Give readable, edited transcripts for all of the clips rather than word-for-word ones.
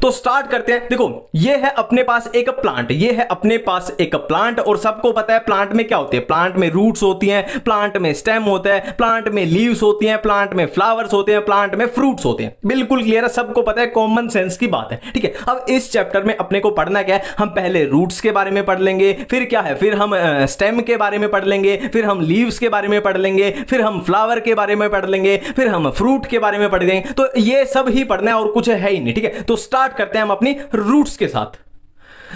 तो स्टार्ट करते हैं। देखो ये है अपने पास एक प्लांट, ये है अपने पास एक प्लांट, और सबको पता है प्लांट में क्या होती है, प्लांट में रूट्स होती हैं, प्लांट में स्टेम होता है, प्लांट में लीव्स होती हैं, प्लांट में फ्लावर्स होते हैं, प्लांट में फ्रूट्स होते हैं। बिल्कुल क्लियर है, सबको पता है, कॉमन सेंस की बात है, ठीक है। अब इस चैप्टर में अपने को पढ़ना क्या है, हम पहले रूट्स के बारे में पढ़ लेंगे, फिर क्या है, फिर हम स्टेम के बारे में पढ़ लेंगे, फिर हम लीव्स के बारे में पढ़ लेंगे, फिर हम फ्लावर के बारे में पढ़ लेंगे, फिर हम फ्रूट के बारे में पढ़ लेंगे। तो ये सब ही पढ़ना है और कुछ है ही नहीं, ठीक है। तो स्टार्ट करते हैं हम अपनी रूट्स के साथ।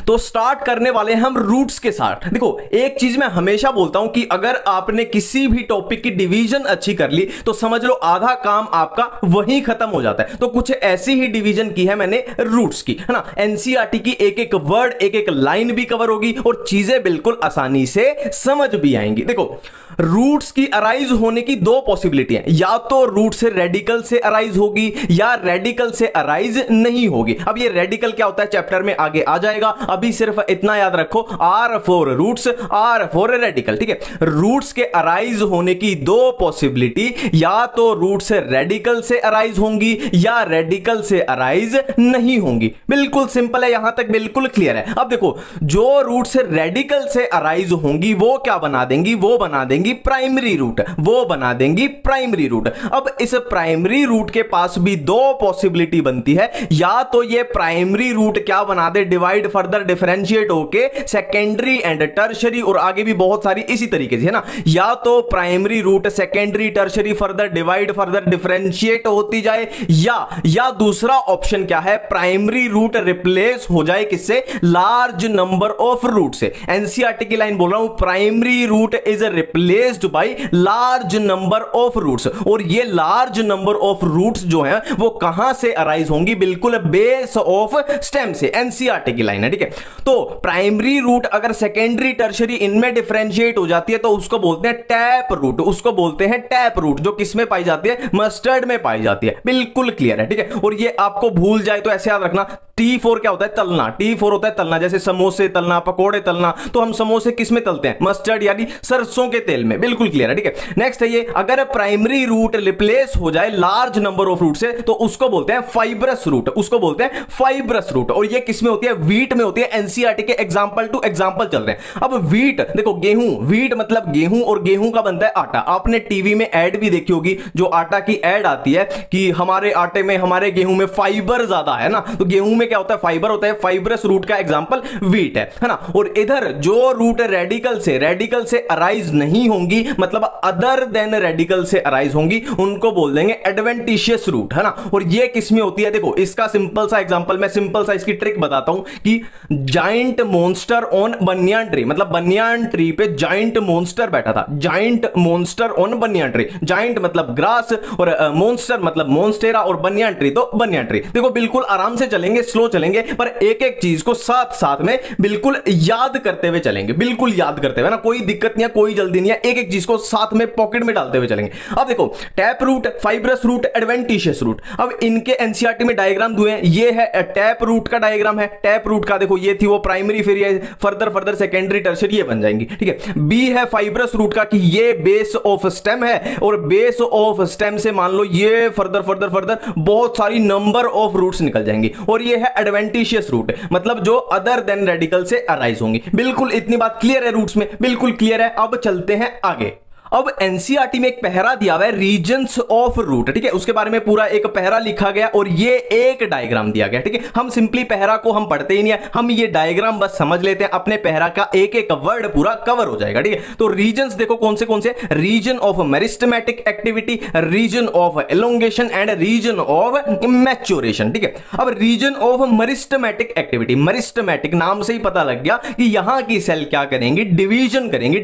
तो स्टार्ट करने वाले हम रूट्स के साथ। देखो एक चीज मैं हमेशा बोलता हूं कि अगर आपने किसी भी टॉपिक की डिवीजन अच्छी कर ली तो समझ लो आधा काम आपका वहीं खत्म हो जाता है। तो कुछ ऐसी ही डिवीजन की है मैंने रूट्स की, है ना। एनसीईआरटी की एक एक वर्ड, एक एक लाइन भी कवर होगी और चीजें बिल्कुल आसानी से समझ भी आएंगी। देखो रूट्स की अराइज होने की दो पॉसिबिलिटी है, या तो रूट से रेडिकल से अराइज होगी या रेडिकल से अराइज नहीं होगी। अब ये रेडिकल क्या होता है चैप्टर में आगे आ जाएगा, अभी सिर्फ इतना याद रखो, R for roots, R for radical, ठीक है। रूट्स के अराइज होने की दो पॉसिबिलिटी, या तो रूट से रेडिकल से अराइज होंगी या रेडिकल से अराइज नहीं होंगी। बिल्कुल सिंपल है, यहां तक बिल्कुल क्लियर है। अब देखो जो रूट से रेडिकल से अराइज होंगी वो क्या बना देंगी, वो बना देंगी प्राइमरी रूट, वो बना देंगी प्राइमरी रूट। अब इस प्राइमरी रूट के पास भी दो पॉसिबिलिटी बनती है, या तो ये प्राइमरी रूट क्या बना दे, डिवाइड फर्दर डिफरेंशिएट होके सेकेंडरी एंड टर्शरी, और आगे भी बहुत सारी इसी तरीके से, है ना। या तो primary root secondary tertiary further divide further differentiate होती जाए, या दूसरा ऑप्शन क्या है, प्राइमरी रूट रिप्लेस हो जाए किससे, लार्ज नंबर ऑफ रूट से। एनसीईआरटी की लाइन बोल रहा हूं, primary root is replaced by large number of roots. और ये लार्ज नंबर ऑफ रूट्स जो है वो कहां से अराइज होंगी, बिल्कुल बेस ऑफ स्टेम से। एनसीईआरटी की लाइन है, ठीक है। तो प्राइमरी रूट अगर सेकेंडरी टर्शरी इनमें डिफरेंशिएट हो जाती है तो उसको बोलते हैं टैप रूट, उसको बोलते हैं टैप रूट, जो किसमें पाई जाती है, मस्टर्ड में पाई जाती है। बिल्कुल क्लियर है, ठीक है। और ये आपको भूल जाए तो ऐसे याद रखना, T4 क्या होता है, तलना। T4 होता है तलना, जैसे समोसे तलना, पकोड़े तलना। तो हम समोसे किस में तलते हैं, मस्टर्ड यानी सरसों के तेल में। बिल्कुल क्लियर है, ठीक है। नेक्स्ट है ये, अगर प्राइमरी रूट रिप्लेस हो जाए लार्ज नंबर ऑफ रूट से तो उसको बोलते हैं फाइब्रस रूट, उसको बोलते हैं फाइब्रस रूट। और ये किस में होती है, वीट में होती है। एनसीईआरटी के एग्जांपल टू एग्जांपल चल रहे हैं। अब वीट देखो, गेहूं, वीट मतलब गेहूं, और गेहूं का बनता है आटा। आपने टीवी में ऐड भी देखी होगी, जो आटा की ऐड आती है कि हमारे आटे में, हमारे गेहूं में फाइबर ज्यादा है ना। तो गेहूं में क्या होता है, फाइबर होता है। फाइब्रस रूट का एग्जांपल वीट है ना। और इधर जो रूट रेडिकल से अराइज नहीं होंगी, मतलब अदर देन रेडिकल से अराइज होंगी, उनको बोल देंगे एडवेंटिशियस रूट, है ना। और ये किसमें होती है, देखो इसका सिंपल सा एग्जांपल, मैं सिंपल सा इसकी ट्रिक बताता हूं कि giant monster on banyan tree, मतलब बनियान ट्री पे जाइंट मॉन्स्टर बैठा था। Giant monster on banyan tree, giant मतलब ग्रास और मॉन्स्टर मतलब मॉन्स्टेरा, और बनियान ट्री तो बनियान ट्री। देखो बिल्कुल आराम से चलेंगे, स्लो चलेंगे, पर एक एक चीज को साथ साथ में बिल्कुल याद करते हुए चलेंगे, बिल्कुल याद करते हुए ना, कोई दिक्कत नहीं है, कोई जल्दी नहीं है, एक एक चीज को साथ में पॉकेट में डालते हुए चलेंगे। अब देखो tap root, fibrous root, adventitious root. अब इनके एनसीईआरटी में डायग्राम दिए हैं, ये है टैप रूट का डायग्राम है। टैप रूट का देखो, ये थी वो प्राइमरी, फिर ये फर्दर सेकेंडरी टर्शरी, ये बन जाएंगी, ठीक है। बी है फाइब्रस रूट का कि ये बेस ऑफ स्टेम है, और बेस ऑफ स्टेम से मान लो ये फर्दर बहुत सारी नंबर ऑफ रूट्स निकल जाएंगी। और ये है एडवेंटिशियस रूट, मतलब जो अदर देन रेडिकल से अराइज होंगी। बिल्कुल इतनी बात क्लियर है, रूट्स में बिल्कुल क्लियर है। अब चलते हैं आगे। अब एनसीईआरटी में एक पहरा दिया हुआ है रीजन्स ऑफ रूट, ठीक है। उसके बारे में पूरा एक पहरा लिखा गया और ये एक डायग्राम दिया गया, ठीक है। हम सिंपली पहरा को हम पढ़ते ही नहीं है, हम ये डायग्राम बस समझ लेते हैं, अपने पहरा का एक एक वर्ड पूरा कवर हो जाएगा, ठीक है। तो रीजन्स देखो कौन से, region of meristematic activity, region of elongation and region of maturation, ठीक है। अब region of meristematic activity, meristematic नाम से ही पता लग गया कि यहां की सेल क्या करेंगे, डिवीजन करेंगे,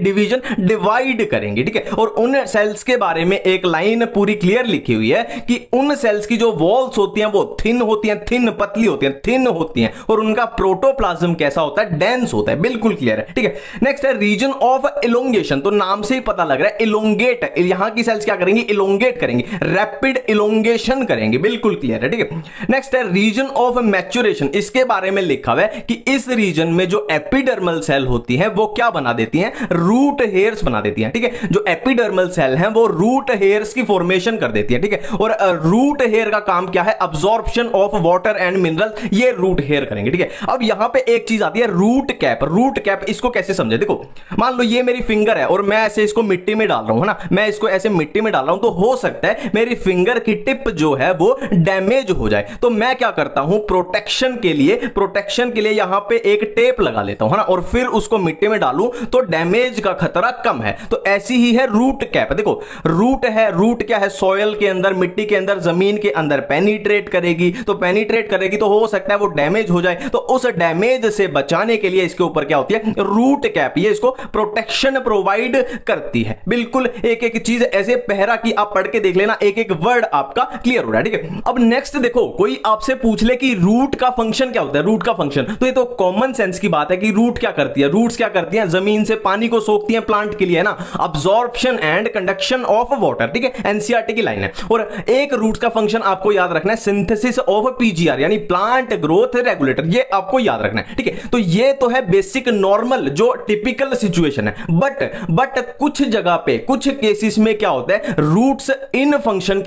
डिवाइड करेंगे, और उन सेल्स के बारे में एक लाइन पूरी क्लियर लिखी हुई है कि उन सेल्स की जो वॉल्स होती हैं वो थिन होती हैं, थिन पतली होती हैं, थिन होती हैं, और उनका प्रोटोप्लाज्म कैसा होता है, डेंस होता है। बिल्कुल क्लियर है, ठीक है। नेक्स्ट है रीजन ऑफ इलोंगेशन, तो नाम से ही पता लग रहा है इलोंगेट, यहां की सेल्स क्या करेंगी, इलोंगेट करेंगे, रैपिड इलोंगेशन करेंगे। बिल्कुल क्लियर है, ठीक है। नेक्स्ट है रीजन ऑफ मैच्योरेशन, इसके बारे में लिखा हुआ है कि इस रीजन में जो एपिडर्मल सेल होती है वो क्या बना देती हैं, रूट हेयर्स बना देती हैं, ठीक है। जो जो एपिडर्मल सेल हैं वो रूट हेयर्स की फॉर्मेशन कर देती है, ठीक है। और रूट हेयर का काम क्या है, absorption of water and mineral, ये रूट हेयर करेंगे, ठीक है। अब यहां पे एक चीज आती है रूट कैप। रूट कैप इसको कैसे समझे, देखो मान लो ये मेरी फिंगर है और मैं ऐसे इसको मिट्टी में डाल रहा हूं, है ना, मैं इसको ऐसे मिट्टी में डाल रहा हूं, तो हो सकता है मेरी फिंगर की टिप जो है वो डैमेज हो जाए। तो मैं क्या करता हूं, प्रोटेक्शन के लिए यहां पे एक टेप लगा लेता हूं, है ना, और फिर उसको मिट्टी में डालूं तो डैमेज का खतरा कम है। तो ऐसी ही है रूट कैप। देखो रूट है, रूट क्या है, सॉयल के अंदर, मिट्टी के अंदर, जमीन के अंदर पेनिट्रेट करेगी, तो हो सकता है वो डैमेज हो जाए। तो उस डैमेज से बचाने के लिए इसके ऊपर क्या होती है, रूट कैप, ये इसको प्रोटेक्शन प्रोवाइड करती है। बिल्कुल एक एक चीज ऐसे पहरा की आप पढ़ के देख लेना, एक एक वर्ड आपका क्लियर हो रहा है, ठीक है। अब नेक्स्ट देखो, कोई आपसे पूछ ले कि रूट का फंक्शन क्या होता है, रूट का फंक्शन, तो ये तो कॉमन सेंस की बात है कि रूट क्या करती है, रूट्स क्या करती हैं, जमीन से पानी को सोखती हैं प्लांट के लिए, है ना, absorption and conduction of water, ठीक है, एनसीईआरटी की लाइन है। और एक रूट्स का फंक्शन आपको याद रखना है, सिंथेसिस ऑफ पीजीआर यानी प्लांट ग्रोथ रेगुलेटर, ये आपको याद रखना है, ठीक है। तो ये तो है बेसिक नॉर्मल जो टिपिकल सिचुएशन है, बट कुछ जगह पे, कुछ केसेस में क्या होता है, रूट्स इन फंक्शन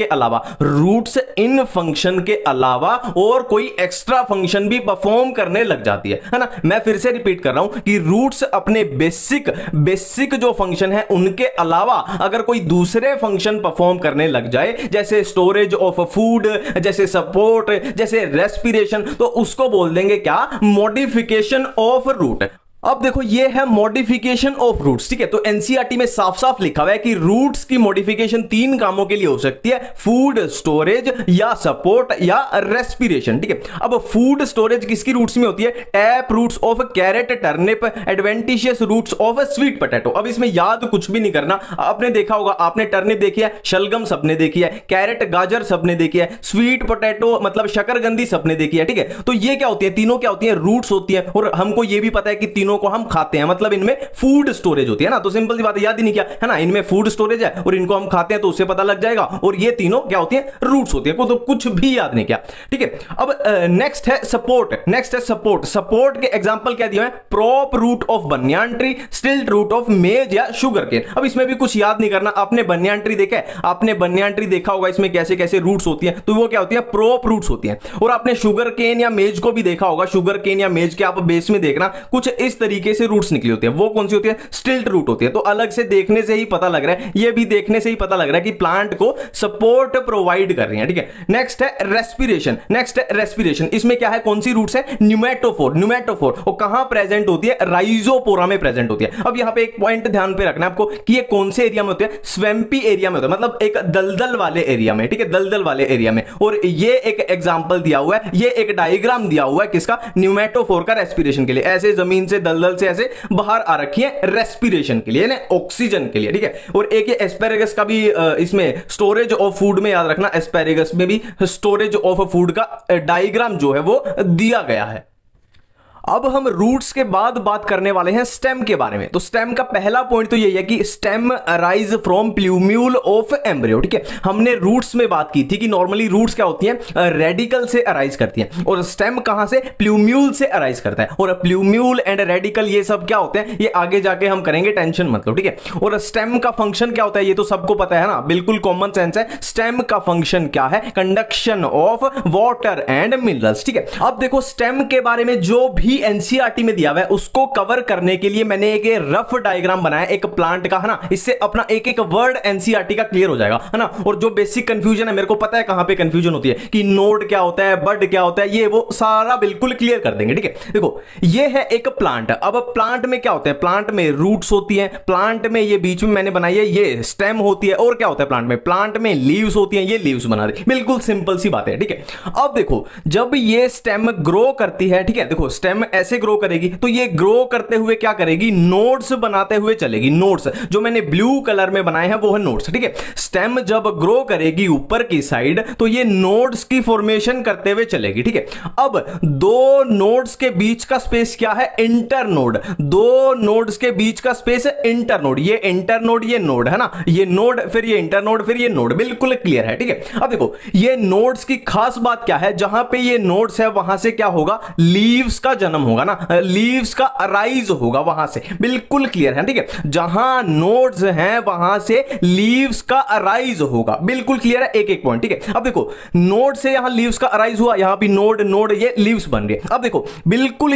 के अलावा और कोई एक्स्ट्रा फंक्शन भी परफॉर्म करने लग जाती है ना। मैं फिर से रिपीट कर रहा हूं कि रूट्स अपने बेसिक जो फंक्शन है उनके अलावा अगर कोई दूसरे फंक्शन परफॉर्म करने लग जाए, जैसे स्टोरेज ऑफ फूड, जैसे सपोर्ट, जैसे रेस्पिरेशन, तो उसको बोल देंगे क्या, मॉडिफिकेशन ऑफ रूट। अब देखो ये है मॉडिफिकेशन ऑफ रूट्स, ठीक है। तो एनसीईआरटी में साफ साफ लिखा हुआ है कि रूट्स की मॉडिफिकेशन 3 कामों के लिए हो सकती है, फूड स्टोरेज या सपोर्ट या रेस्पिरेशन, ठीक है। अब फूड स्टोरेज किसकी रूट्स में होती है, tap roots of carrot, turnip, adventitious roots of sweet potato. अब इसमें याद कुछ भी नहीं करना, आपने देखा होगा, आपने टर्निप देखी है, शलगम सबने देखी है, कैरेट गाजर सबने देखी है, स्वीट पोटैटो मतलब शकरगंदी सबने देखी है, ठीक है। तो ये क्या होती है, तीनों क्या होती है, रूट्स होती है। और हमको ये भी पता है कि तीनों को हम खाते हैं, मतलब इनमें फूड स्टोरेज होती है ना। तो सिंपल सी बात है, याद ही नहीं किया है ना, इनमें फूड स्टोरेज है और इनको हम खाते हैं, तो उससे पता लग जाएगा। और ये तीनों क्या होती है, रूट्स होती है, तो कुछ भी याद नहीं किया, ठीक है। अब नेक्स्ट है सपोर्ट। सपोर्ट के एग्जांपल क्या दिए हैं, prop root of banyan tree, stilt root of maize या शुगर केन। अब इसमें भी कुछ याद नहीं करना, आपने बनियान ट्री देखा है, आपने बनियान ट्री देखा होगा, इसमें कैसे कैसे रूट्स होती हैं, तो वो क्या होती है, प्रॉप रूट्स होती हैं। और आपने शुगर केन या मेज को भी देखा होगा, शुगर केन या मेज के आप बेस में देखना कुछ इस तरीके से रूट्स निकली होती है, वो कौन सी होती है, स्टिल्ट रूट होती है। तो अलग से देखने से ही पता लग रहा है, ये भी देखने से ही पता लग रहा है कि प्लांट को सपोर्ट प्रोवाइड कर रही है, ठीक है। नेक्स्ट है रेस्पिरेशन। इसमें क्या है, कौन सी रूट्स है, न्यूमेटोफोर। और कहां प्रेजेंट होती है, राइजोपोरा में प्रेजेंट होती है। अब यहां पे एक पॉइंट ध्यान पे रखना है आपको कि ये कौन से एरिया में होते हैं, स्वैम्पी एरिया में होता है, मतलब एक दलदल वाले एरिया में, ठीक है, दलदल वाले एरिया में। और ये एक एग्जांपल दिया हुआ है, ये एक डायग्राम दिया हुआ है किसका, न्यूमेटोफोर का रेस्पिरेशन के लिए। ऐसे जमीन से दलदल से ऐसे बाहर आ रखी है रेस्पिरेशन के लिए, ऑक्सीजन के लिए, ठीक है। और एक ये एस्पेरेगस का भी इसमें स्टोरेज ऑफ फूड में याद रखना, एस्पेरेगस में भी स्टोरेज ऑफ फूड का डायग्राम जो है वो दिया गया है। अब हम रूट्स के बाद बात करने वाले हैं स्टेम के बारे में। तो स्टेम का पहला पॉइंट तो यही है कि stem arise from plumule of embryo, ठीक है। हमने रूट्स में बात की थी कि नॉर्मली रूट्स क्या होती हैं, रेडिकल से अराइज करती हैं, और स्टेम कहां से, प्लूम्यूल से अराइज करता है। और प्लूम्यूल एंड रेडिकल ये सब क्या होते हैं, ये आगे जाके हम करेंगे, टेंशन मत लो, ठीक है। और स्टेम का फंक्शन क्या होता है, ये तो सबको पता है ना, बिल्कुल कॉमन सेंस है। स्टेम का फंक्शन क्या है, conduction of water and minerals, ठीक है। अब देखो स्टेम के बारे में जो भी एनसीईआरटी में दिया हुआ है उसको कवर करने के लिए मैंने एक रफ डायग्राम बनाया एक प्लांट का, है ना। इससे अपना एक एक वर्ड एनसीईआरटी का क्लियर हो जाएगा, है ना। और जो बेसिक कंफ्यूजन है, मेरे को पता है कहां पे कंफ्यूजन होती है कि नोड क्या होता है, बड क्या होता है, ये वो सारा बिल्कुल क्लियर कर देंगे, ठीक है। देखो ये है एक प्लांट। अब प्लांट में क्या होता है, प्लांट में रूट्स होती है, प्लांट में ये बीच में मैंने बनाई है ये स्टेम होती है, और क्या होता है प्लांट में लीव्स होती हैं, ये लीव्स बना दी, बिल्कुल सिंपल सी बात है, ठीक है। अब देखो जब ये स्टेम ग्रो करती है, ठीक है, देखो स्टेम ऐसे ग्रो करेगी, तो ये ग्रो करते हुए क्या करेगी, नोड्स बनाते हुए चलेगी। नोड्स जो मैंने ब्लू कलर में बनाए हैं वो है नोड्स, ठीक है। स्टेम जब ग्रो करेगी ऊपर की साइड, तो ये नोड्स की फॉर्मेशन करते हुए चलेगी, ठीक है। अब दो नोड्स के बीच का स्पेस क्या है, इंटरनोड। दो नोड्स के बीच का स्पेस है इंटरनोड, ये इंटरनोड ये नोड है ना, ये नोड फिर ये इंटरनोड फिर ये नोड, बिल्कुल क्लियर है, ठीक है। अब देखो ये नोड्स की खास बात क्या है, जहां पे ये नोड्स है वहां से क्या होगा, लीव्स का जन्म जन्म होगा ना, लीव्स का अराइज होगा वहां से, बिल्कुल क्लियर है, ठीक है। जहां नोड्स हैं वहां से लीव्स का अराइज होगा, बिल्कुल क्लियर है, एक एक पॉइंट, ठीक है। अब देखो नोड से यहां लीव्स का अराइज हुआ, यहां भी नोड नोड ये लीव्स बन गए। अब देखो बिल्कुल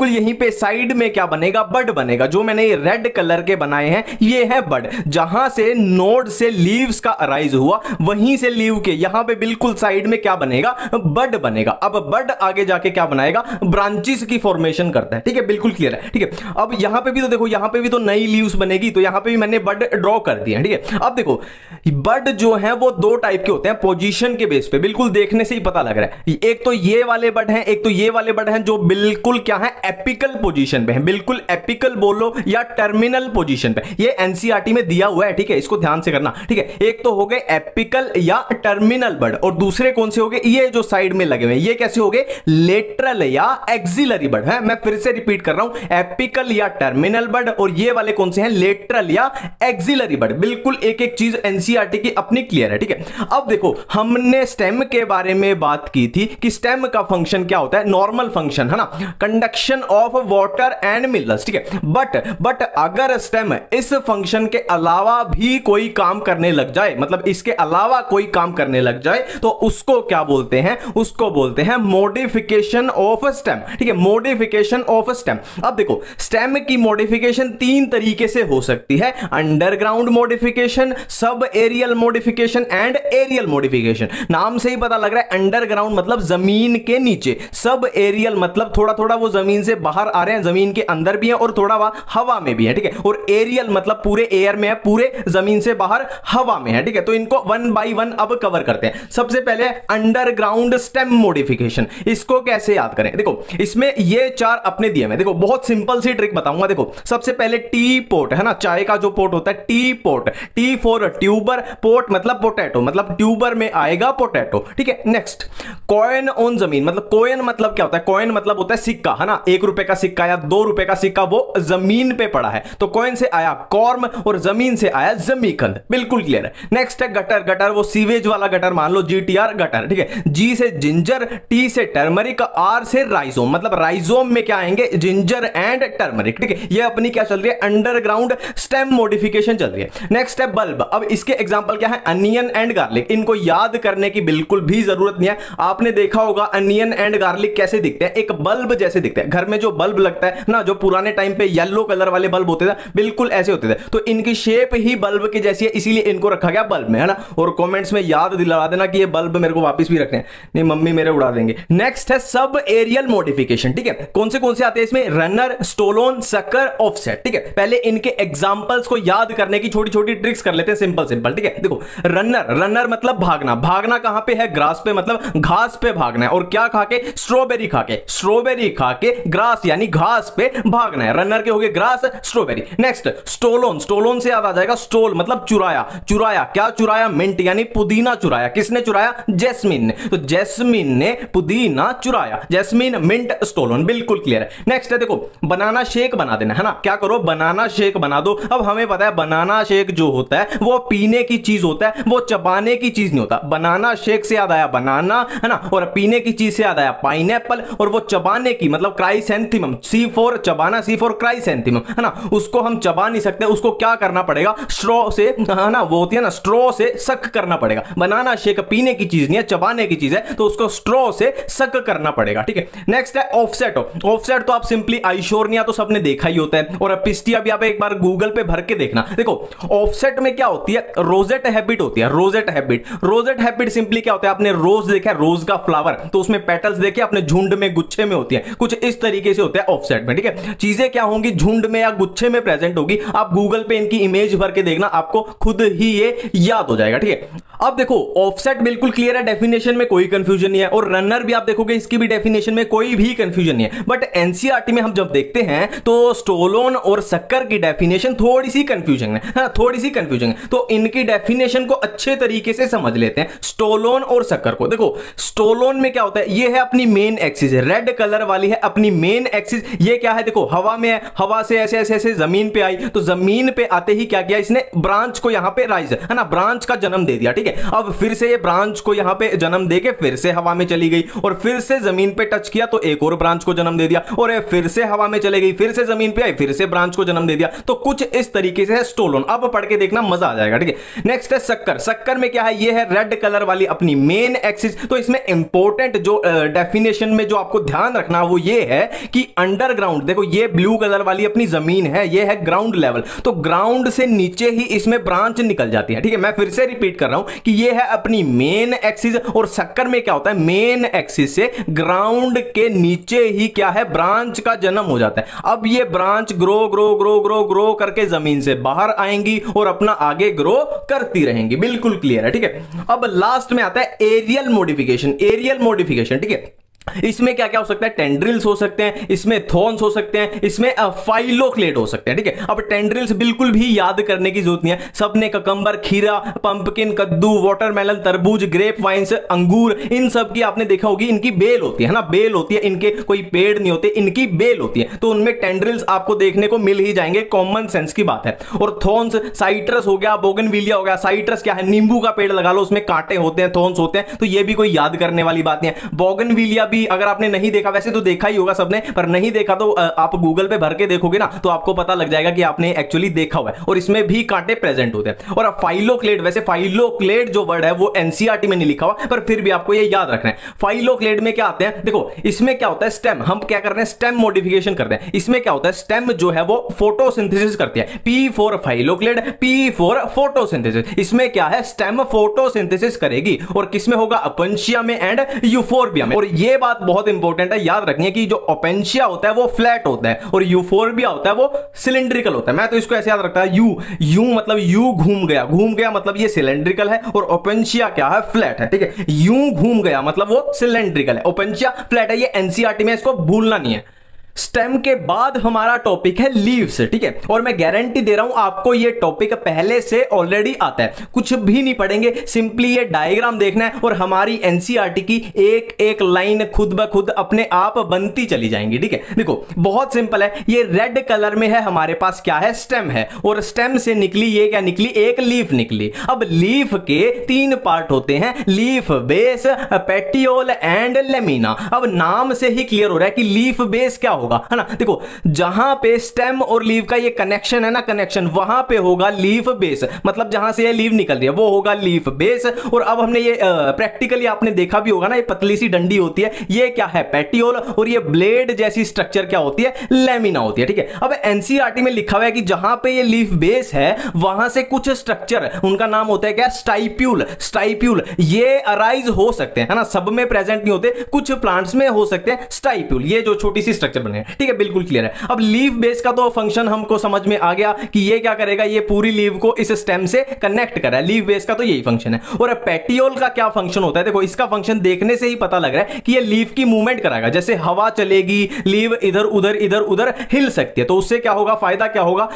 यहीं पे साइड में क्या बनेगा, बड बनेगा। जो मैंने ये रेड कलर के बनाए हैं ये है बड। जहां से नोड से लीव्स का अराइज हुआ वहीं से लीव के यहां पे बिल्कुल साइड में क्या बनेगा, बड बनेगा। अब बड आगे जाके क्या बनाएगा, ब्रांचेस की फॉर्मेशन करता है, ठीक है, बिल्कुल क्लियर है, ठीक है। अब यहां पे भी तो देखो, यहां पे भी तो नई लीव्स बनेगी, तो यहां पे भी मैंने बड ड्रॉ कर दिया, ठीक है। अब देखो बड जो है वो दो टाइप के होते हैं पोजीशन के बेस पे, बिल्कुल देखने से ही पता लग रहा है। एक तो ये वाले बड हैं, एक तो ये वाले बड हैं जो बिल्कुल क्या है, एपिकल पोजीशन पे है, बिल्कुल एपिकल बोलो या टर्मिनल पोजीशन पे। ये एनसीईआरटी में दिया हुआ है, ठीक है, इसको ध्यान से करना, ठीक है। एक तो हो गए एपिकल या टर्मिनल बड, और दूसरे कौन से हो गए, ये जो साइड में लगे हुए ये कैसे हो गए, लेटरल या एक्सिलरी बड है। मैं फिर से रिपीट कर रहा हूं, एपिकल या टर्मिनल बड, और ये वाले कौन से हैं, लेटरल या एक्सिलरी बड। बिल्कुल एक एक चीज एनसीईआरटी की अपनी क्लियर है, ठीक है। अब देखो हमने स्टेम के बारे में बात की थी कि स्टेम का फंक्शन क्या होता है, नॉर्मल फंक्शन है ना, conduction of water and minerals, ठीक है। बट अगर स्टेम इस फंक्शन के अलावा भी कोई काम करने लग जाए, मतलब इसके अलावा कोई काम करने लग जाए, तो उसको क्या बोलते हैं, उसको बोलते हैं मॉडिफिकेशन ऑफ स्टेम, ठीक है, मॉडिफिकेशन ऑफ स्टेम। अब देखो स्टेम की मॉडिफिकेशन तीन तरीके से हो सकती है, underground modification, sub aerial modification and aerial modification. नाम से ही पता लग रहा है अंडरग्राउंड मतलब जमीन के नीचे, सब एरियल मतलब थोड़ा थोड़ा वो जमीन से बाहर आ रहे हैं, जमीन के अंदर भी है और थोड़ा हवा में भी है, ठीक है। और एरियल मतलब पूरे एयर में है, पूरे जमीन से बाहर हवा में है, ठीक है। तो इनको वन बाय वन अब कवर करते हैं। सबसे पहले अंडरग्राउंड स्टेम मॉडिफिकेशन, इसको कैसे याद करें, देखो इसमें ये चार अपने दिए हैं, देखो बहुत सिंपल सी ट्रिक बताऊंगा। देखो सबसे पहले टी पोट है ना, चाय का जो पोट होता है T pot, T for tuber, pot मतलब पोटैटो, मतलब ट्यूबर में आएगा पोटैटो, ठीक है। नेक्स्ट कॉइन ऑन जमीन, मतलब कॉइन मतलब क्या होता है, कॉइन मतलब होता है सिक्का है ना, 1 रुपए का सिक्का या 2 रुपए का सिक्का, वो जमीन पे पड़ा है, तो कॉइन से आया कॉर्म और जमीन से आया जमीकंद, बिल्कुल क्लियर है। नेक्स्ट है गटर, गटर वो सीवेज वाला गटर मान लो, जीटीआर गटर, ठीक है। जी से जिंजर, टी से टर्मरिक, आर से राइजोम, मतलब राइजोम में क्या आएंगे, जिंजर एंड टर्मरिक, ठीक है। ये अपनी क्या चल रही है, अंडरग्राउंड स्टेम मॉडिफिकेशन चल रही है। नेक्स्ट है बल्ब, अब इसके एग्जांपल क्या है, अनियन एंड गार्लिक। इनको याद करने की बिल्कुल भी जरूरत नहीं है, आपने देखा होगा अनियन एंड गार्लिक कैसे दिखते हैं, एक बल्ब जैसे दिखते हैं। घर में जो बल्ब लगता है ना, जो पुराने टाइम पे येलो कलर वाले बल्ब होते थे, बिल्कुल ऐसे होते थे, तो इनकी शेप ही बल्ब की जैसी है, इसीलिए इनको रखा गया बल्ब में, है ना। और कमेंट्स में याद दिला देना कि ये बल्ब मेरे को वापस भी रखने हैं, नहीं मम्मी मेरे उड़ा देंगे। नेक्स्ट है सब एरियल मॉडिफिकेशन, ठीक है। कौन से आते हैं इसमें, रनर, स्टोलोन, सकर, ऑफसेट, ठीक है। पहले इनके एग्जांपल्स को याद करने की छोटी छोटी ट्रिक्स कर लेते हैं, सिंपल सिंपल, ठीक है। देखो रनर, रनर मतलब भागना, भागना कहां पे है, ग्रास पे, मतलब घास पे भागना है। और क्या खा के, स्ट्रॉबेरी खा के, स्ट्रॉबेरी खा के ग्रास यानी घास पे भागना है। रनर के हो गए grass, strawberry. Next stolon, stolon से याद आ जाएगा स्टोल मतलब चुराया, चुराया क्या चुराया, मिंट यानी पुदीना चुराया। किसने चुराया, जैस्मिन ने, तो जैस्मिन ने पुदीना चुराया, जैस्मिन मिंट स्टोलोन, बिल्कुल क्लियर है। नेक्स्ट है देखो बनाना शेक बना देना, है ना, क्या करो बनाना शेक बना दो। अब हमें पता है बनाना शेक जो होता है वो पीने की चीज होता है, वो चबाने की चीज नहीं होता। बनाना शेक से याद आया बनाना, है ना, और पीने की चीज से याद आया पाइनएप्पल, और वो चबाने की मतलब क्राइसेंथेमम, सी फॉर चबाना, सी फॉर क्राइसेंथेमम, है ना, उसको हम चबा नहीं सकते, उसको क्या करना पड़ेगा, स्ट्रॉ से, है ना, वो होती है ना स्ट्रॉ से सक करना पड़ेगा। बनाना शेक पीने की चीज नहीं है, चबाने की चीज है, तो उसको स्ट्रॉ से सक करना पड़ेगा, ठीक है। नेक्स्ट है ऑफसेट, ऑफसेट तो आप सिंपली आइशोर्निया तो सबने देखा ही होता है, और पिस्टिया भी आप एक बार गूगल पे भर के देखना। देखो ऑफसेट में क्या होती है, रोजेट हैबिट होती है, rosette habit. Rosette habit simply क्या होता है, आपने रोज देखा है, रोज का फ्लावर, तो उसमें पेटल्स देखे अपने झुंड में गुच्छे में होती है, कुछ इस तरीके से होता है ऑफसेट में, ठीक है। चीजें क्या होंगी, झुंड में या गुच्छे में प्रेजेंट होगी। आप गूगल पे इनकी इमेज भर के देखना, आपको खुद ही ये याद हो जाएगा, ठीक है। अब देखो ऑफसेट बिल्कुल क्लियर है, डेफिनेशन में कोई कंफ्यूजन नहीं है, और रनर भी आप देखोगे इसकी भी डेफिनेशन में कोई भी कंफ्यूजन नहीं है। बट एनसीईआरटी में हम जब देखते हैं तो स्टोलोन और शक्कर की डेफिनेशन थोड़ी सी कंफ्यूजन है, थोड़ी सी कंफ्यूजन है, तो इनकी डेफिनेशन को अच्छे तरीके से समझ लेते हैं, स्टोलोन और शक्कर को। देखो स्टोलोन में क्या होता है, ये है अपनी मेन एक्सिस, रेड कलर वाली है अपनी मेन एक्सिस। ये क्या है, देखो हवा में है, हवा से ऐसे ऐसे ऐसे जमीन पे आई, तो जमीन पे आते ही क्या किया इसने, ब्रांच को यहां पे राइज, है ना, ब्रांच का जन्म दे दिया, ठीक है। अब फिर से ये ब्रांच को यहां पे जन्म देके फिर से हवा में चली गई, और फिर से जमीन पे टच किया तो एक एक और ब्रांच को जन्म दे दिया, और फिर से हवा में चले गई, फिर से जमीन पे आई, फिर से ब्रांच को जन्म दे दिया। तो कुछ इस तरीके से है स्टोलोन। अब पढ़ के देखना, मजा आ जाएगा, ठीक है। नेक्स्ट है शक्कर। शक्कर में क्या है, ये है रेड कलर वाली अपनी मेन एक्सिस। तो इसमें इंपॉर्टेंट जो डेफिनेशन में जो आपको ध्यान रखना वो ये है कि अंडरग्राउंड, देखो ये ब्लू कलर वाली अपनी जमीन है, ये है ग्राउंड लेवल, तो ग्राउंड से नीचे ही इसमें ब्रांच निकल जाती है, ठीक है। मैं फिर से रिपीट कर रहा हूं कि ये है अपनी मेन एक्सिस, और शक्कर में क्या होता है, मेन एक्सिस से ग्राउंड के नीचे ही क्या है, ब्रांच का जन्म हो जाता है। अब ये branch grow grow grow grow grow करके जमीन से बाहर आएंगी और अपना आगे ग्रो करती रहेंगी। बिल्कुल क्लियर है, ठीक है। अब लास्ट में आता है एरियल मॉडिफिकेशन। एरियल मॉडिफिकेशन, ठीक है, इसमें क्या क्या हो सकता है, टेंड्रिल्स हो सकते हैं, इसमें थॉर्न्स हो सकते हैं, इसमें फाइलोक्लेड हो सकते हैं, ठीक है। अब टेंड्रिल्स बिल्कुल भी याद करने की जरूरत नहीं है, सबने ककंबर, खीरा, पंपकिन, कद्दू, वाटरमेलन, तरबूज, ग्रेप वाइन्स, अंगूर, इन सब की आपने देखा होगी, इनकी बेल होती है ना, बेल होती है, इनके कोई पेड़ नहीं होते, इनकी बेल होती है, तो उनमें टेंड्रिल्स आपको देखने को मिल ही जाएंगे, कॉमन सेंस की बात है। और थॉर्न्स, साइट्रस हो गया, बोगनविलिया हो गया। साइट्रस क्या है, नींबू का पेड़ लगा लो, उसमें कांटे होते हैं, थॉर्न्स होते हैं, तो ये भी कोई याद करने वाली बात नहीं है। बोगनविलिया भी अगर आपने नहीं देखा, वैसे तो देखा ही होगा सबने, पर नहीं देखा तो आप गूगल पे भर के देखोगे ना, तो आपको पता लग जाएगा कि आपने एक्चुअली देखा हुआ है, और इसमें भी कांटे प्रेजेंट होते हैं। और फाइलोक्लेड, वैसे फाइलोक्लेड जो वर्ड है वो एनसीईआरटी में नहीं लिखा हुआ, पर फिर भी आपको ये याद रखना है। फाइलोक्लेड में क्या आते हैं, देखो इसमें क्या होता है, स्टेम, हम क्या कर रहे हैं, स्टेम मॉडिफिकेशन करते हैं। इसमें क्या होता है, स्टेम जो है वो फोटोसिंथेसिस करती है, P for phylloclade, P for photosynthesis. इसमें क्या है, स्टेम फोटोसिंथेसिस करेगी, और किसमें होगा, अपेंशिया में एंड यूफोर्बिया में। और ये बात बहुत इंपॉर्टेंट है, याद रखनी है कि जो ओपेंशिया होता है वो फ्लैट होता है, और यूफोर्बिया होता है वो सिलिंड्रिकल होता है। मैं तो इसको ऐसे याद रखता है, यू मतलब यू घूम गया मतलब ये सिलिंड्रिकल है, और ओपेंशिया क्या है, फ्लैट है, ठीक है। यू घूम गया मतलब वो सिलिंड्रिकल है, ओपेंशिया फ्लैट है। ये एनसीईआरटी में इसको भूलना नहीं है। स्टेम के बाद हमारा टॉपिक है लीव्स, ठीक है, और मैं गारंटी दे रहा हूं आपको ये टॉपिक पहले से ऑलरेडी आता है, कुछ भी नहीं पढ़ेंगे, सिंपली ये डायग्राम देखना है, और हमारी एनसीईआरटी की एक एक लाइन खुद ब खुद अपने आप बनती चली जाएंगी, ठीक है। देखो बहुत सिंपल है, ये रेड कलर में है, हमारे पास क्या है, स्टेम है, और स्टेम से निकली ये क्या निकली, एक लीफ निकली। अब लीफ के 3 पार्ट होते हैं, leaf base, petiole and lamina. अब नाम से ही क्लियर हो रहा है कि लीफ बेस क्या होगा, है ना। देखो जहां पे स्टेम और लीफ का ये कनेक्शन है ना, कनेक्शन, वहां पे होगा लीफ बेस, मतलब जहां से ये लीफ निकल रही है वो होगा लीफ बेस। और अब हमने ये प्रैक्टिकली आपने देखा भी होगा ना, ये पतली सी डंडी होती है, ये क्या है, पेटियोल, और ये ब्लेड जैसी स्ट्रक्चर क्या होती है, लेमिना होती है, ठीक है। अब एनसीईआरटी में लिखा हुआ है कि जहां पे ये लीफ बेस है वहां से कुछ स्ट्रक्चर, उनका नाम होता है क्या, स्टाइप्यूल। स्टाइप्यूल ये अराइज हो सकते हैं, है ना, सब में प्रेजेंट नहीं होते, कुछ प्लांट्स में हो सकते हैं स्टाइप्यूल, ये जो छोटी सी स्ट्रक्चर बने, ठीक है, बिल्कुल क्लियर है। अब लीफ बेस का तो फंक्शन हमको समझ में आ गया कि ये क्या करेगा, ये पूरी लीफ को इस स्टेम से कनेक्ट कर रहा है, लीफ बेस का तो यही फंक्शन है। और पेटियोल का क्या फंक्शन होता है, देखो इसका फंक्शन देखने से ही पता लग रहा है कि ये लीफ की मूवमेंट कराएगा, जैसे हवा चलेगी लीफ इधर उधर हिल सकती है, तो उससे क्या होगा, फायदा क्या होगा,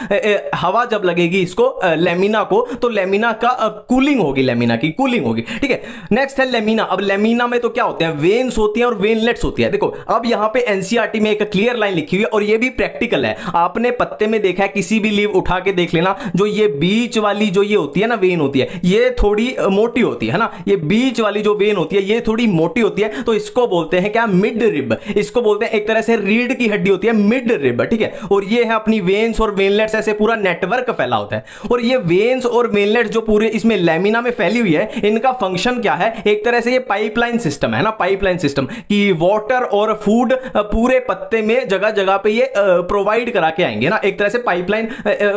हवा जब लगेगी इसको लेमिना को, तो लेमिना का कूलिंग होगी, लेमिना की कूलिंग होगी, ठीक है। नेक्स्ट है लेमिना। अब लेमिना में तो क्या होते हैं, वेन्स होती हैं और वेनलेट्स होती है। देखो अब यहां पे एनसीईआरटी में एक क्लियर लाइन लिखी हुई है, और ये भी प्रैक्टिकल है, आपने पत्ते में देखा है, किसी भी लीफ उठा के देख लेना, जो ये बीच वाली जो ये होती है ना, वेन होती है, ये थोड़ी मोटी होती है ना, ये बीच वाली जो वेन होती है ये थोड़ी मोटी होती है, तो इसको बोलते हैं क्या, मिड रिब। इसको बोलते हैं एक तरह से रीढ़ की हड्डी होती है, मिड रिब, ठीक है। और ये है अपनी वेन्स और वेनलेट्स, ऐसे पूरा नेटवर्क फैला होता है। और ये वेन्स और वेनलेट्स जो पूरे इसमें लेमिना में फैली हुई है, इनका फंक्शन क्या है, एक तरह से ये पाइपलाइन सिस्टम है ना, पाइपलाइन सिस्टम की वाटर और फूड पूरे पत्ते में जगह जगह पे ये प्रोवाइड करा के आएंगे ना, एक तरह से पाइपलाइन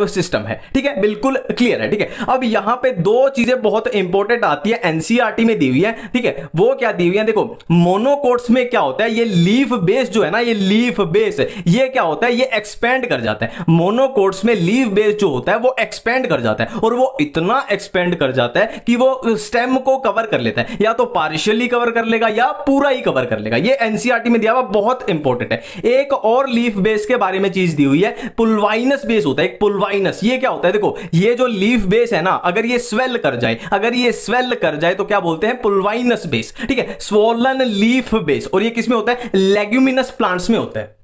सिस्टम है, ठीक है, बिल्कुल क्लियर है, ठीक है। अब यहां पे 2 चीजें बहुत इंपॉर्टेंट आती है, एनसीईआरटी में दी हुई है, ठीक है, वो क्या दी हुई है, देखो मोनोकोट्स में क्या होता है, ये लीफ बेस जो है ना, ये लीफ बेस ये क्या होता है, ये एक्सपेंड कर जाता है। मोनोकोट्स में लीफ बेस जो होता है वो एक्सपेंड कर जाता है, और वो इतना एक्सपेंड कर जाता है कि वो स्टेम को कवर कर लेता है, या तो पार्शियली कवर कर लेगा या पूरा ही कवर कर लेगा। ये एनसीईआरटी में दिया हुआ बहुत इंपॉर्टेंट है। एक और लीफ बेस के बारे में चीज दी हुई है, पुलवाइनस बेस होता है, एक पुलवाइनस, ये क्या होता है, देखो ये जो लीफ बेस है ना, अगर ये स्वेल कर जाए, तो क्या बोलते हैं, पुलवाइनस बेस, ठीक है, स्वोलन लीफ बेस। और ये किसमें होता है, लेग्यूमिनस प्लांट्स में होता है।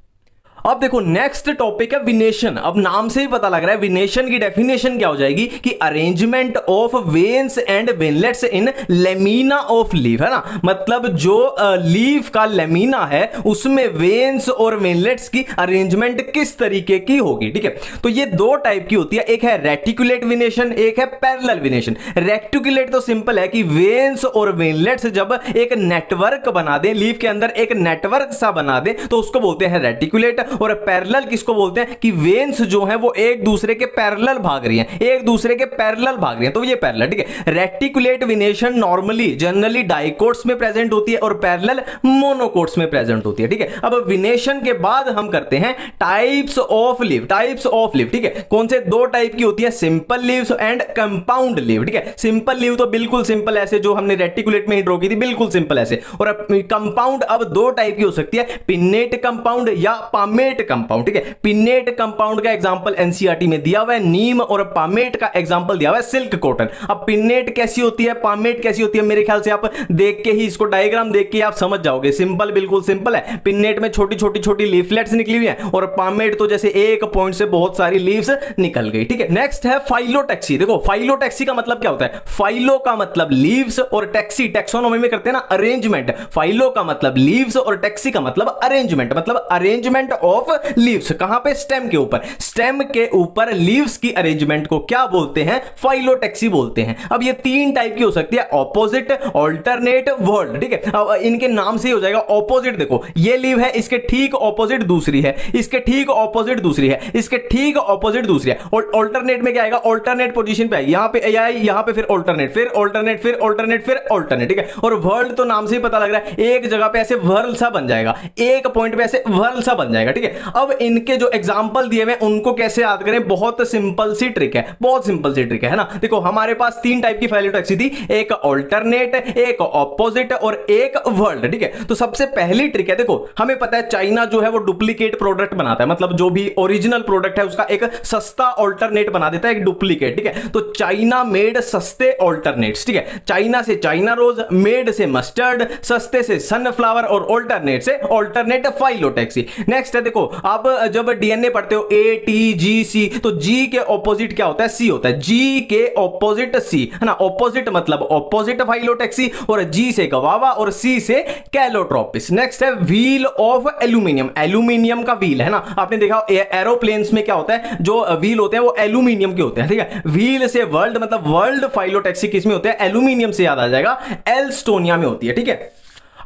अब देखो नेक्स्ट टॉपिक है विनेशन। अब नाम से ही पता लग रहा है विनेशन की डेफिनेशन क्या हो जाएगी कि arrangement of veins and veinlets in lamina of leaf, है ना। मतलब जो लीफ का लेमिना है उसमें वेन्स और वेनलेट्स की अरेंजमेंट किस तरीके की होगी, ठीक है। तो ये दो टाइप की होती है, एक है रेटिकुलेट विनेशन, एक है पैरेलल विनेशन। रेटिकुलेट तो सिंपल है कि वेन्स और वेनलेट्स जब एक नेटवर्क बना दे, लीफ के अंदर एक नेटवर्क सा बना दे, तो उसको बोलते हैं रेटिकुलेट। और पैरेलल किसको बोलते हैं कि वेन्स जो है वो एक दूसरे के पैरेलल भाग रही हैं, एक दूसरे के पैरेलल भाग रही हैं, तो ये पैरेलल, ठीक है। रेटिकुलेट विनेशन नॉर्मली जनरली डाइकोट्स में प्रेजेंट होती है और पैरेलल मोनोकोट्स में प्रेजेंट होती है, ठीक है। अब विनेशन के बाद हम करते हैं types of leaf. Types of leaf, ठीक है, कौन से दो टाइप की होती है, simple leaves and compound leaf, ठीक है। सिंपल लीव तो बिल्कुल सिंपल ऐसे जो हमने रेटिकुलेट में ही ड्रॉ की थी, बिल्कुल सिंपल ऐसे। और कंपाउंड अब दो टाइप की हो सकती है, पिन्नेट कंपाउंड या पामेट कंपाउंड, ठीक है। पिन्नेट कंपाउंड का एग्जांपल एनसीईआरटी में दिया हुआ है नीम, और पामेट का एग्जांपल दिया हुआ है सिल्क कॉटन। अब पिन्नेट कैसी होती है, पामेट कैसी होती है, मेरे ख्याल से आप देख के ही इसको डायग्राम देख के आप समझ जाओगे। सिंपल, बिल्कुल सिंपल है। पिन्नेट में छोटी छोटी छोटी लीफलेट्स निकली हुई हैं और पामेट तो जैसे एक पॉइंट से बहुत सारी लीव्स निकल गई, ठीक है। नेक्स्ट है फाइलोटैक्सी। देखो फाइलोटैक्सी का मतलब क्या होता है, फाइलो का मतलब लीव्स और टैक्सी टैक्सोनॉमी में करते हैं ना अरेंजमेंट। फाइलो का मतलब लीव्स और टैक्सी का मतलब अरेंजमेंट, मतलब अरेंजमेंट ऑफ लीव्स। कहां पे, स्टेम के ऊपर। स्टेम के ऊपर लीव्स की अरेंजमेंट को क्या बोलते हैं, फाइलोटैक्सी बोलते हैं। अब ये तीन टाइप की हो सकती है, ऑपोजिट, ऑल्टरनेट, वर्ल्ड, ठीक है। अब इनके नाम से ही हो जाएगा। ऑपोजिट देखो ये लीव है, इसके ठीक ऑपोजिट दूसरी है, इसके ठीक ऑपोजिट दूसरी है, इसके ठीक ऑपोजिट दूसरी है। और ऑल्टरनेट में क्या आएगा, ऑल्टरनेट पोजीशन पे आएगी, यहां पे ए आई, यहां पे फिर ऑल्टरनेट, फिर ऑल्टरनेट, फिर ऑल्टरनेट, फिर ऑल्टरनेट, ठीक है। और वर्ल्ड तो नाम से ही पता लग रहा है एक जगह पे ऐसे वर्ल सा बन जाएगा, एक पॉइंट पे ऐसे वर्ल सा बन जाएगा, ठीक है। अब इनके जो एग्जांपल दिए हुए उनको कैसे याद करें, बहुत सिंपल सी ट्रिक है, बहुत सिंपल सी ट्रिक है ना। देखो हमारे पास तीन टाइप की फाइलोटैक्सी थी, एक ऑल्टरनेट, एक ऑपोजिट और एक वर्ल्ड, ठीक है। तो सबसे पहली ट्रिक है, देखो हमें पता है चाइना जो है वो डुप्लीकेट प्रोडक्ट बनाता है, मतलब जो भी ओरिजिनल प्रोडक्ट है उसका एक सस्ता ऑल्टरनेट बना देता है, एक डुप्लीकेट, ठीक है। तो चाइना मेड सस्ते ऑल्टरनेट्स, ठीक है। चाइना से चाइना रोज, मेड से मस्टर्ड, सस्ते से सनफ्लावर और ऑल्टरनेट से ऑल्टरनेट फाइलोटैक्सी। नेक्स्ट है, देखो आप जब डीएनए पढ़ते हो ए टी जी सी, तो जी के ऑपोजिट क्या होता है, सी होता है। जी के ऑपोजिट सी, है ना। ऑपोजिट मतलब ऑपोजिट फाइलोटैक्सी, और जी से गवावा और सी से कैलोट्रोपिस। नेक्स्ट है व्हील ऑफ एल्यूमिनियम। एल्यूमिनियम का व्हील, है ना, आपने देखा एरोप्लेन्स में क्या होता है, जो व्हील होते हैं वो एल्यूमिनियम के होते हैं, ठीक है। व्हील से वर्ल्ड मतलब वर्ल्ड फाइलोटैक्सी किसमें होते हैं, एल्यूमिनियम से याद आ जाएगा, एल्स्टोनिया में होती है, ठीक है।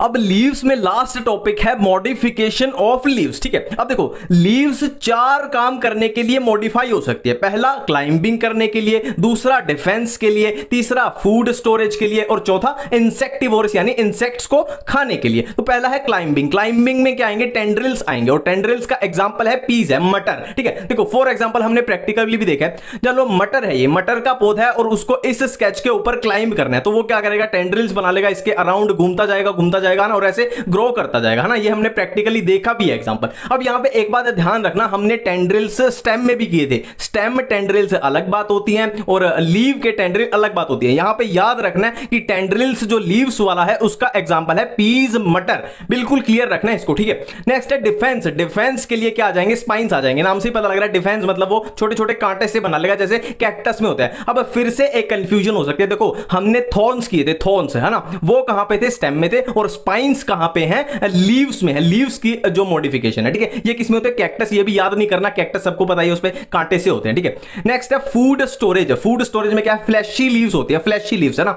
अब लीव्स में लास्ट टॉपिक है मॉडिफिकेशन ऑफ लीव्स, ठीक है। अब देखो लीव्स चार काम करने के लिए मॉडिफाई हो सकती है। पहला क्लाइंबिंग करने के लिए, दूसरा डिफेंस के लिए, तीसरा फूड स्टोरेज के लिए, और चौथा इंसेक्टिवोरस यानी इंसेक्ट्स को खाने के लिए। तो पहला है क्लाइंबिंग। क्लाइंबिंग में क्या आएंगे, टेंड्रिल्स आएंगे, और टेंड्रिल्स का एग्जांपल है पीज है, मटर, ठीक है। देखो फॉर एग्जांपल हमने प्रैक्टिकली भी देखा है, चलो मटर है, ये मटर का पौधा है और उसको इस स्केच के ऊपर क्लाइंब करना है, तो वो क्या करेगा, टेंड्रिल्स बना लेगा, इसके अराउंड घूमता जाएगा ना, और ऐसे ग्रो करता जाएगा, है ना। ये हमने प्रैक्टिकली देखा भी है एग्जांपल। अब यहां पे एक बात ध्यान रखना, हमने टेंड्रिल्स स्टेम में भी किए थे। स्टेम टेंड्रिल्स अलग बात होती है और लीव के टेंड्रिल अलग बात होती है। यहां पे याद रखना है कि टेंड्रिल्स जो लीव्स वाला है उसका एग्जांपल है पीज, मटर, बिल्कुल क्लियर रखना है इसको, ठीक है। नेक्स्ट है डिफेंस। डिफेंस के लिए क्या आ जाएंगे, स्पाइन्स आ जाएंगे, नाम से ही पता लग रहा है डिफेंस मतलब वो छोटे छोटे कांटे से बना लेगा, जैसे कैक्टस में होता है। अब फिर से एक कंफ्यूजन हो सकती है, देखो हमने थॉर्न्स किए थे, थॉर्न्स, है ना, वो कहां पे थे, स्टेम में थे, और स्पाइन्स कहां पे हैं, लीव्स में है। लीव्स की जो मॉडिफिकेशन है, ठीक है। ये किसमें होते हैं, कैक्टस, ये भी याद नहीं करना, कैक्टस सबको पता है, उस पे कांटे से होते हैं, ठीक है। नेक्स्ट है फूड स्टोरेज। फूड स्टोरेज में क्या है, फ्लैशी लीव्स होती है, फ्लैशी लीव्स, है ना।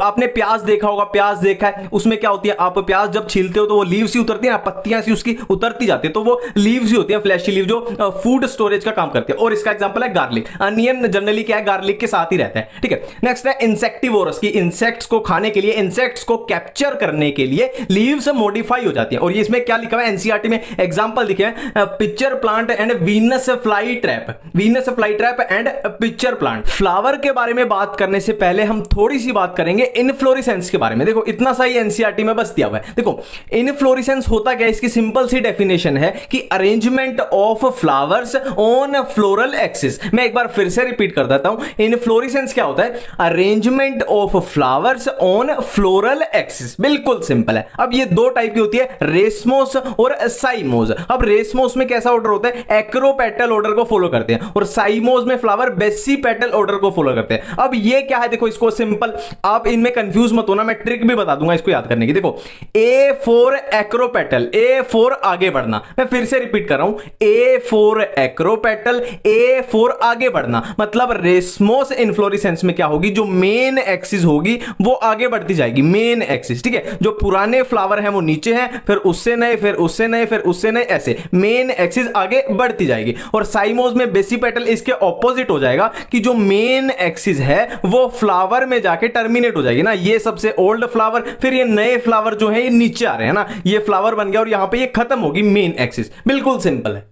आपने प्याज देखा होगा, प्याज देखा है, उसमें क्या होती है, आप प्याज जब छीलते हो तो वो लीव्स ही उतरती है ना, पत्तियां सी उसकी उतरती जाती है, तो वो लीव्स ही होती है, फ्लैशी लीव, जो फूड स्टोरेज का काम करती है। और इसका एग्जांपल है गार्लिक। अनियन जनरली क्या है, गार्लिक के साथ ही रहता है, ठीक है। नेक्स्ट है इंसेक्टिवोरस की, इंसेक्ट्स को खाने के लिए, इंसेक्ट्स को कैप्चर करने के लिए लीव्स मॉडिफाई हो जाती है। और ये इसमें क्या लिखा हुआ है, एनसीईआरटी में एग्जांपल लिखे हैं, pitcher plant and Venus fly trap, Venus fly trap and pitcher plant. Flower के बारे में बात करने से पहले हम थोड़ी सी बात करेंगे इनफ्लोरेसेंस के बारे में। देखो इतना सा ही एनसीईआरटी में बस दिया हुआ है। देखो इनफ्लोरेसेंस होता क्या है, इसकी सिंपल सी डेफिनेशन है कि arrangement of flowers on floral axis. मैं एक बार फिर से रिपीट कर देता हूं, इनफ्लोरेसेंस क्या होता है, arrangement of flowers on floral axis. बिल्कुल बिल्कुल सिंपल है। अब ये दो टाइप की होती है, रेसमोस और साइमोस। अब रेसमोस में कैसा ऑर्डर होता है, एक्रोपेटल ऑर्डर को फॉलो करते हैं, और साइमोस में फ्लावर बेसिपेटल ऑर्डर को फॉलो करते हैं। अब ये क्या है, देखो इसको सिंपल, आप इनमें कंफ्यूज मत होना, मैं ट्रिक भी बता दूंगा इसको याद करने की। देखो A for acropetal, A for आगे बढ़ना, मैं फिर से रिपीट कर रहा हूं, A for acropetal, A for आगे बढ़ना, मतलब रेसमोस इन्फ्लोरेसेंस में क्या होगी, जो मेन एक्सिस होगी वो आगे बढ़ती जाएगी, मेन एक्सिस, ठीक है। जो पुराने फ्लावर हैं वो नीचे हैं, फिर उससे नए, फिर उससे नए, फिर उससे नए, ऐसे मेन एक्सिस आगे बढ़ती जाएगी। और साइमोस में बेसिपेटल इसके ऑपोजिट हो जाएगा कि जो मेन एक्सिस है वो फ्लावर में जाके टर्मिनेट हो जाएगी ना, ये सबसे ओल्ड फ्लावर, फिर ये नए फ्लावर जो है ये नीचे आ रहे हैं ना, ये फ्लावर बन गया और यहां पे ये खत्म होगी मेन एक्सिस। बिल्कुल सिंपल है।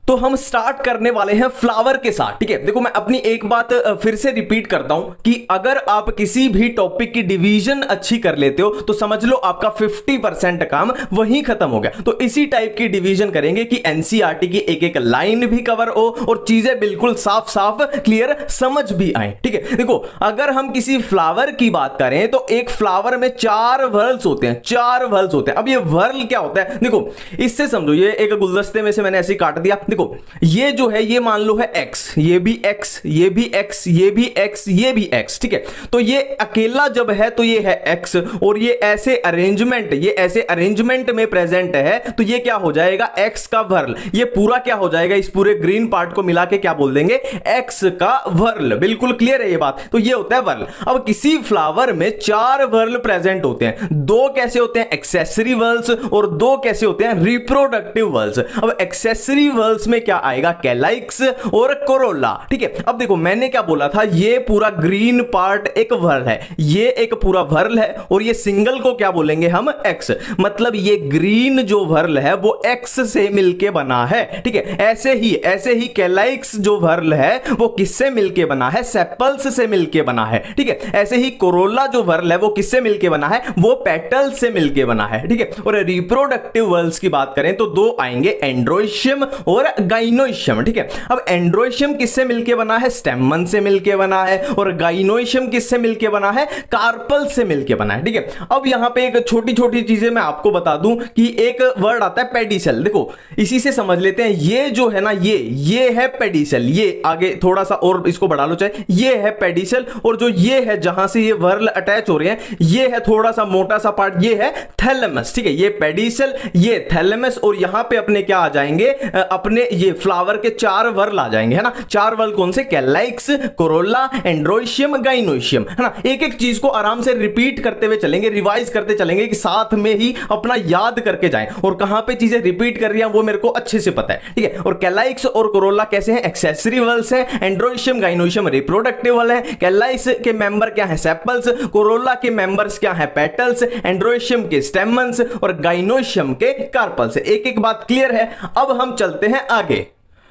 तो हम स्टार्ट करने वाले हैं फ्लावर के साथ, ठीक है। देखो मैं अपनी एक बात फिर से रिपीट करता हूं कि अगर आप किसी भी टॉपिक की डिवीजन अच्छी कर लेते हो तो समझ लो आपका 50% काम वहीं खत्म हो गया। तो इसी टाइप की डिवीजन करेंगे कि एनसीईआरटी की एक एक लाइन भी कवर हो और चीजें बिल्कुल साफ साफ क्लियर समझ भी आए, ठीक है। देखो अगर हम किसी फ्लावर की बात करें तो एक फ्लावर में 4 वर्ल्स होते हैं, 4 वर्ल्स होते हैं। अब ये वर्ल क्या होता है, देखो इससे समझो, ये एक गुलदस्ते में से मैंने ऐसे काट दिया, देखो ये जो है ये मान लो है x, ये भी x, ये भी x, ये भी x, ये भी x, ठीक है। तो ये अकेला जब है तो ये है x, और ये ऐसे अरेंजमेंट, ये ऐसे अरेंजमेंट में प्रेजेंट है तो ये क्या हो जाएगा, x का वर्ल। ये पूरा क्या हो जाएगा, इस पूरे ग्रीन पार्ट को मिला के क्या बोल देंगे, x का वर्ल। बिल्कुल क्लियर है ये बात। तो ये होता है वर्ल। अब किसी फ्लावर में 4 वर्ल प्रेजेंट होते हैं, 2 कैसे होते हैं, एक्सेसरी वर्ल्स, और 2 कैसे होते हैं, रिप्रोडक्टिव वर्ल्स। अब एक्सेसरी वर्ल्स में क्या आएगा, कैलाइक्स और कोरोला, ठीक है। अब देखो मैंने क्या बोला था, ये पूरा ग्रीन पार्ट एक वर्ल है, ये एक पूरा वर्ल है, और ये सिंगल को क्या बोलेंगे हम, एक्स। मतलब ये ग्रीन जो वर्ल है वो एक्स से मिलके बना है, ठीक है। ऐसे ही कैलाइक्स जो वर्ल है वो किससे मिलके बना है, सेपल्स से मिलके बना है, ठीक है। ऐसे ही कोरोला जो वर्ल है वो किससे मिलके बना है, वो पेटल्स से मिलके बना है, ठीक है। और रिप्रोडक्टिव वर्ल्स की बात करें तो 2 आएंगे, एंड्रोशियम और गाइनोशियम, ठीक है। अब एंड्रोशियम किससे मिलके बना है, स्टेमन से मिलके बना है, और गाइनोशियम किससे मिलके बना है, कार्पल से मिलके बना है, ठीक है। अब यहां पे एक छोटी छोटी चीजें मैं आपको बता दूं कि एक वर्ड आता है पेडिसल, देखो इसी से समझ लेते हैं। ये जो है ना, ये है पेडिसल, ये आगे थोड़ा सा और इसको बढ़ा लो चाहे, ये है पेडिसल, और जो ये है जहां से ये वर्ल अटैच हो रहे हैं, ये है थोड़ा सा मोटा सा पार्ट, ये है थैलेमस, ठीक है। ये पेडिसल, ये थैलेमस, और यहां पे अपने क्या आ जाएंगे, अपने ये फ्लावर के 4 वर्ल आ जाएंगे, है ना। 4 वर्ल कौन से, कैलाइक्स, कोरोला, एंड्रोशियम, गाइनोशियम, है ना। एक एक चीज को आराम से रिपीट करते हुए चलेंगे, रिवाइज करते चलेंगे कि साथ में ही अपना याद करके जाएं, और कहां पे चीजें रिपीट कर रही हैं वो मेरे को अच्छे से पता है, ठीक है। और कैलाइक्स और कोरोला कैसे हैं, एक्सेसरी वर्ल्स हैं, एंड्रोशियम गाइनोशियम रिप्रोडक्टिव वर्ल है। कैलाइक्स के मेंबर क्या है, सेपल्स, कोरोला के मेंबर्स क्या है, पेटल्स, एंड्रोशियम के स्टेमन्स, और गाइनोशियम के कार्पल्स। एक एक बात क्लियर है। अब हम चलते हैं आगे।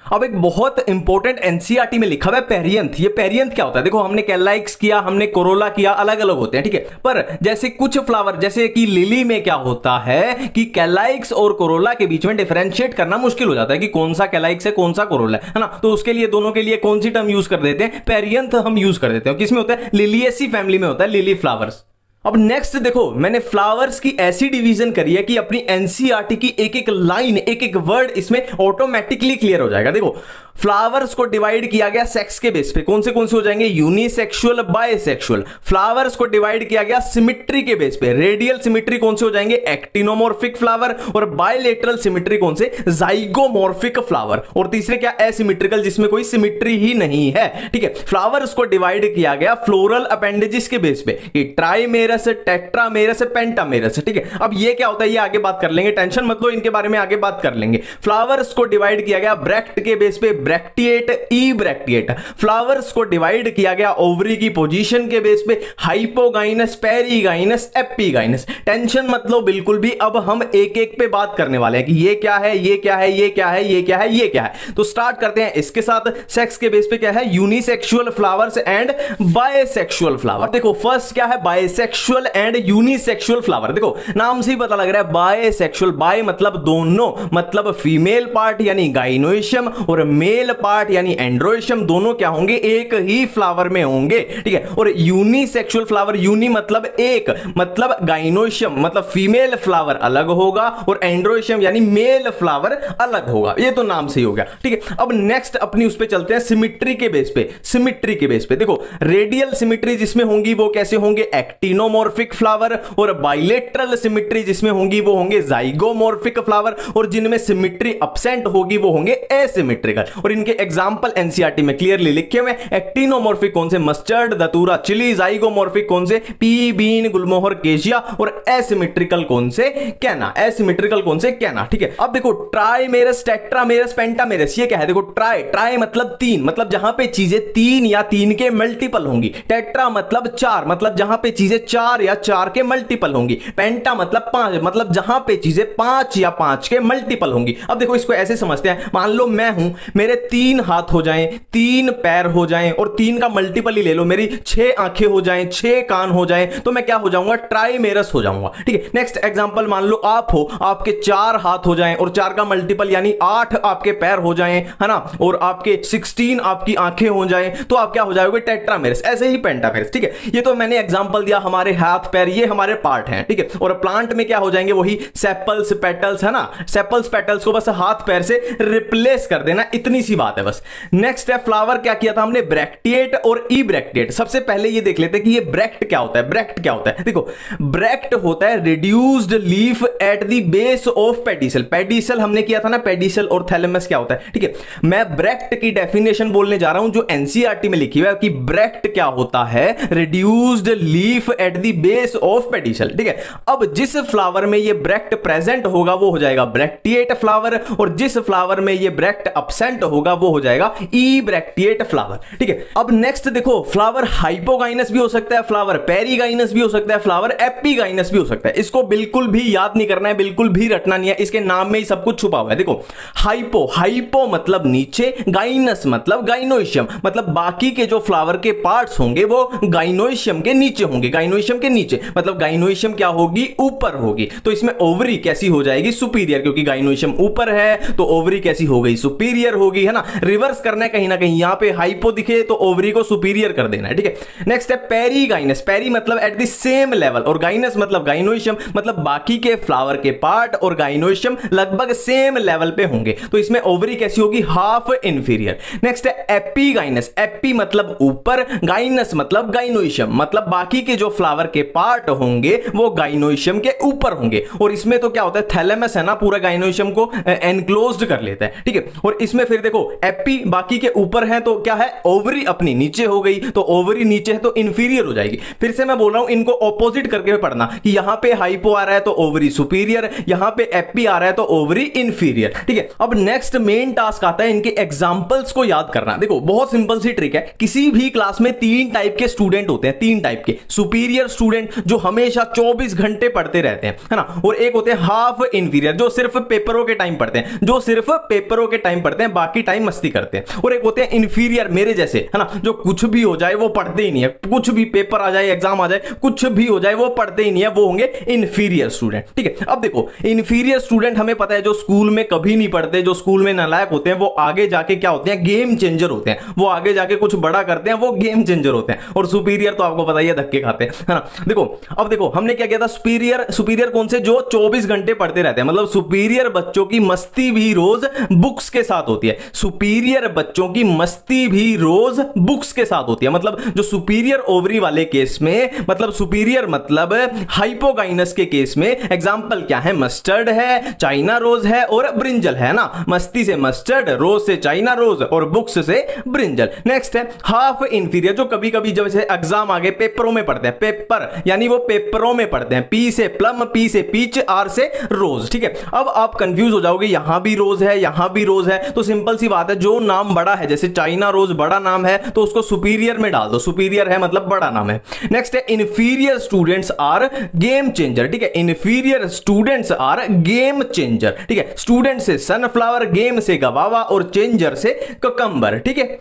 अब एक बहुत इंपॉर्टेंट एनसीईआरटी में लिखा हुआ है पेरियंथ। ये पेरियंथ क्या होता है, देखो हमने कैलाइक्स किया, हमने कोरोला किया, अलग अलग होते हैं, ठीक है। पर जैसे कुछ फ्लावर, जैसे कि लिली में क्या होता है कि कैलाइक्स और कोरोला के बीच में डिफरेंशिएट करना मुश्किल हो जाता है कि कौन सा कैलाइक्स है, कौन सा कोरोला है ना। तो उसके लिए दोनों के लिए कौन सी टर्म यूज कर देते हैं, पेरियंथ हम यूज कर देते हैं। किसमें होता है, लिलिएसी फैमिली में होता है, लिली फ्लावर्स। अब नेक्स्ट देखो, मैंने फ्लावर्स की ऐसी डिवीजन करी है कि अपनी एनसीईआरटी की एक एक लाइन, एक एक वर्ड इसमें ऑटोमेटिकली क्लियर हो जाएगा। देखो फ्लावर्स को डिवाइड किया गया सेक्स के बेस पे, कौन से हो जाएंगे, यूनिसेक्सुअल, बायसेक्सुअल। फ्लावर्स को डिवाइड किया गया सिमिट्री के बेस पे, रेडियल सिमिट्री कौन से हो जाएंगे, एक्टिनोमॉर्फिक फ्लावर, और बायलेटरल सिमिट्री कौन से, जाइगोमॉर्फिक फ्लावर। और तीसरे क्या, एसिमिट्रिकल, जिसमें कोई सिमिट्री ही नहीं है, ठीक है। फ्लावर्स को डिवाइड किया गया फ्लोरल अपेंडेजेस के बेस पे, कि ट्राइमेरस, टेट्रामेरस, पेंटामेरस, ठीक है। अब ये क्या होता है, ये आगे बात कर लेंगे, टेंशन मत लो, इनके बारे में आगे बात कर लेंगे। फ्लावर्स को डिवाइड किया गया ब्रैक्ट के बेस पे, ब्रैक्टिएट, ई ब्रैक्टिएट। फ्लावर्स को डिवाइड किया गया ओवरी की पोजीशन के बेस पे, हाइपोगाइनस, पेरीगाइनस, एपीगाइनस। टेंशन मत लो बिल्कुल भी, अब हम एक एक पे बात करने वाले हैं कि ये क्या है, ये क्या है, ये क्या है, ये क्या है, ये क्या है। तो स्टार्ट करते हैं इसके साथ। सेक्स के बेस पे क्या है, unisexual flowers and bisexual flower. देखो फर्स्ट क्या है, bisexual bisexual and unisexual flower. देखो नाम से ही पता लग रहा है बायसेक्सुअल, बाय मतलब दोनों, मतलब फीमेल पार्ट यानी गाइनोइशियम और मेल पार्ट यानी एंड्रोइशियम, दोनों क्या होंगे, एक ही फ्लावर में होंगे, ठीक है। और यूनिसेक्सुअल फ्लावर, यूनि मतलब एक, मतलब गाइनोइशियम मतलब फीमेल फ्लावर अलग होगा और एंड्रोइशियम यानी मेल फ्लावर अलग होगा। ये तो नाम से ही हो गया, ठीक है। अब नेक्स्ट अपनी उस पे चलते हैं सिमिट्री के बेस पे। सिमिट्री के बेस पे देखो रेडियल सिमिट्री जिसमें होंगी वो कैसे होंगे, एक्टिनोमॉर्फिक फ्लावर, और बाइलेटरल सिमिट्री जिसमें होंगी वो होंगे जाइगोमॉर्फिक फ्लावर, और जिनमें सिमिट्री एब्सेंट होगी वो होंगे एसिमेट्रिकल। और इनके एग्जांपल एनसीईआरटी में क्लियरली लिखे हुए, एक्टिनोमॉर्फिक कौन से, मस्टर्ड, दतूरा, चिली, जाइगोमॉर्फिक कौन से, पी, बीन, गुलमोहर, केशिया, और एसिमेट्रिकल कौन से, कैना, एसिमेट्रिकल कौन से, कैना, ठीक है। अब देखो ट्राइमेरस, टेट्रामेरस, पेंटामेरस, ये क्या है, देखो ट्राई मतलब तीन, मतलब जहां पे चीजें तीन या तीन के मल्टीपल होंगी। टेट्रा मतलब चार, मतलब जहां पे चीजें चार या चार के मल्टीपल होंगी। पेंटा मतलब पांच, मतलब जहां पे चीजें पांच या पांच के मल्टीपल होंगी। अब देखो इसको ऐसे समझते हैं, मान लो मैं हूं, मेरे तीन हाथ हो जाएं, तीन पैर हो जाएं, और तीन का मल्टीपल ही ले लो, मेरी 6 आंखें हो जाएं, 6 कान हो जाएं, तो मैं क्या हो जाऊंगा, ट्राइमेरस हो जाऊंगा, ठीक है। नेक्स्ट एग्जांपल मान लो आप हो, आपके 4 हाथ हो जाएं और 4 का मल्टीपल यानी 8 आपके पैर हो जाएं, है ना, और आपके 16 आपकी आंखें हो जाएं, तो आप क्या हो जाओगे, टेट्रामेरस। ऐसे ही पेंटामेरस, ठीक है। ये तो मैंने एग्जांपल दिया, हमारे हाथ पैर ये हमारे पार्ट हैं, ठीक है। और प्लांट में क्या हो जाएंगे, वही सेपल्स पेटल्स, है ना, सेपल्स पेटल्स को बस हाथ पैर से रिप्लेस कर देना, इतनी सी बात है बस। नेक्स्ट है फ्लावर, क्या किया था हमने, ब्रैक्टिएट और ई ब्रैक्टिएट। सबसे पहले ये देख लेते हैं कि ये ब्रैक्ट क्या होता है। ब्रैक्ट क्या होता है, देखो ब्रैक्ट होता है reduced leaf at the base of pedicel. Pedicel हमने किया था ना, पेडिसल और थैलेमस क्या होता है, ठीक है। मैं ब्रैक्ट की डेफिनेशन बोलने जा रहा हूं जो एनसीईआरटी में लिखी हुई है कि ब्रैक्ट क्या होता है, reduced leaf at the base of pedicel, ठीक है। अब जिस फ्लावर में ये ब्रैक्ट प्रेजेंट होगा वो हो जाएगा ब्रैक्टिएट फ्लावर, और जिस फ्लावर में ये ब्रैक्ट एब्सेंट होगा वो हो जाएगा ई ब्रैक्टिएट फ्लावर, ठीक है। अब नेक्स्ट देखो फ्लावर हाइपोगाइनस भी हो सकता है, फ्लावर पेरीगाइनस भी हो सकता है, फ्लावर एपीगाइनस भी हो सकता है। इसको बिल्कुल भी याद नहीं करना है, बिल्कुल भी रटना नहीं है, इसके नाम में ही सब कुछ छुपा हुआ है। देखो हाइपो, हाइपो मतलब नीचे, गाइनस मतलब गाइनोइशियम, मतलब बाकी के जो फ्लावर के पार्ट्स होंगे वो गाइनोइशियम के नीचे होंगे, गाइनोइशियम के नीचे, मतलब गाइनोइशियम क्या होगी, ऊपर होगी। तो इसमें ओवरी कैसी हो जाएगी, सुपीरियर, क्योंकि गाइनोइशियम ऊपर है तो ओवरी कैसी हो गई, सुपीरियर होगी, है ना। रिवर्स करना है कहीं ना कहीं, यहां पे हाइपो दिखे तो ओवरी को सुपीरियर कर देना है, ठीक है। नेक्स्ट है पेरीगाइनस, पेरी मतलब एट द सेम लेवल, और गाइनस मतलब गाइनोइशियम, मतलब बाकी के फ्लावर के पार्ट और गाइनोइशियम लगभग सेम लेवल पे होंगे, तो इसमें ओवरी कैसी होगी, हाफ इंफीरियर। नेक्स्ट है एपीगाइनस, एपी मतलब ऊपर, गाइनस मतलब गाइनोइशियम, मतलब बाकी के जो फ्लावर के पार्ट होंगे वो गाइनोइशियम के ऊपर होंगे, और इसमें तो क्या होता है, थैलेमस है ना, पूरा गाइनोइशियम को एनक्लोज्ड कर लेता है, ठीक है। और इसमें फिर देखो एपी बाकी के ऊपर है तो क्या है, ओवरी अपनी नीचे हो गई, तो ओवरी नीचे है तो इंफीरियर हो जाएगी। फिर से मैं बोल रहा हूं इनको ऑपोजिट करके पढ़ना, कि यहां पे हाइपो आ रहा है तो ओवरी सुपीरियर, यहां पे एपी आ रहा है तो ओवरी इंफीरियर, ठीक है। अब नेक्स्ट मेन टास्क आता है इनके एग्जांपल्स को याद करना। देखो बहुत सिंपल सी ट्रिक है, किसी भी क्लास में 3 टाइप के स्टूडेंट होते हैं, 3 टाइप के, सुपीरियर स्टूडेंट जो हमेशा 24 घंटे पढ़ते रहते हैं, है ना, और एक होते हैं हाफ इंफीरियर जो सिर्फ पेपरों के टाइम पढ़ते हैं, जो सिर्फ पेपरों के टाइम पढ़ते हैं, बाकी टाइम मस्ती करते हैं, और एक होते हैं इंफीरियर मेरे जैसे, है ना, जो कुछ भी हो जाए वो पढ़ते ही नहीं है, कुछ भी पेपर आ जाए, एग्जाम आ जाए, कुछ भी हो जाए वो पढ़ते ही नहीं है, वो होंगे इंफीरियर स्टूडेंट, ठीक है। अब देखो इंफीरियर स्टूडेंट हमें पता है जो स्कूल में कभी नहीं पढ़ते, जो स्कूल में नालायक होते हैं, वो आगे जाके क्या होते हैं, गेम चेंजर होते हैं, वो आगे जाके कुछ बड़ा करते हैं, वो गेम चेंजर होते हैं। और सुपीरियर तो आपको पता ही है धक्के खाते हैं, है ना। देखो अब देखो हमने क्या किया था, सुपीरियर, सुपीरियर कौन से, जो 24 घंटे पढ़ते रहते हैं, मतलब सुपीरियर बच्चों की मस्ती भी रोज बुक्स के साथ होती है, सुपीरियर बच्चों की मस्ती भी रोज बुक्स के साथ होती है। मतलब जो सुपीरियर ओवरी वाले केस में, मतलब सुपीरियर मतलब हाइपोगाइनस के केस में एग्जांपल क्या है, मस्टर्ड है, चाइना रोज है और ब्रिंजल है ना, मस्ती से मस्टर्ड, रोज से चाइना रोज और बुक्स से ब्रिंजल। नेक्स्ट है हाफ इंफीरियर, जो कभी कभी जब से एग्जाम आगे पेपरों में पढ़ते हैं, पेपर यानी वो पेपरों में पढ़ते हैं, पी से प्लम, पी से पीच, आर से रोज, ठीक है। अब आप कंफ्यूज हो जाओगे, यहां भी रोज है, यहां भी रोज है, तो सिंपल सी बात है, जो नाम बड़ा है, जैसे चाइना रोज बड़ा नाम है तो उसको सुपीरियर में डाल दो, सुपीरियर है मतलब बड़ा नाम है। नेक्स्ट है inferior students are game changer, ठीक है, inferior students are game changer, ठीक है। स्टूडेंट से सनफ्लावर, गेम से गवावा और चेंजर से ककंबर, ठीक है।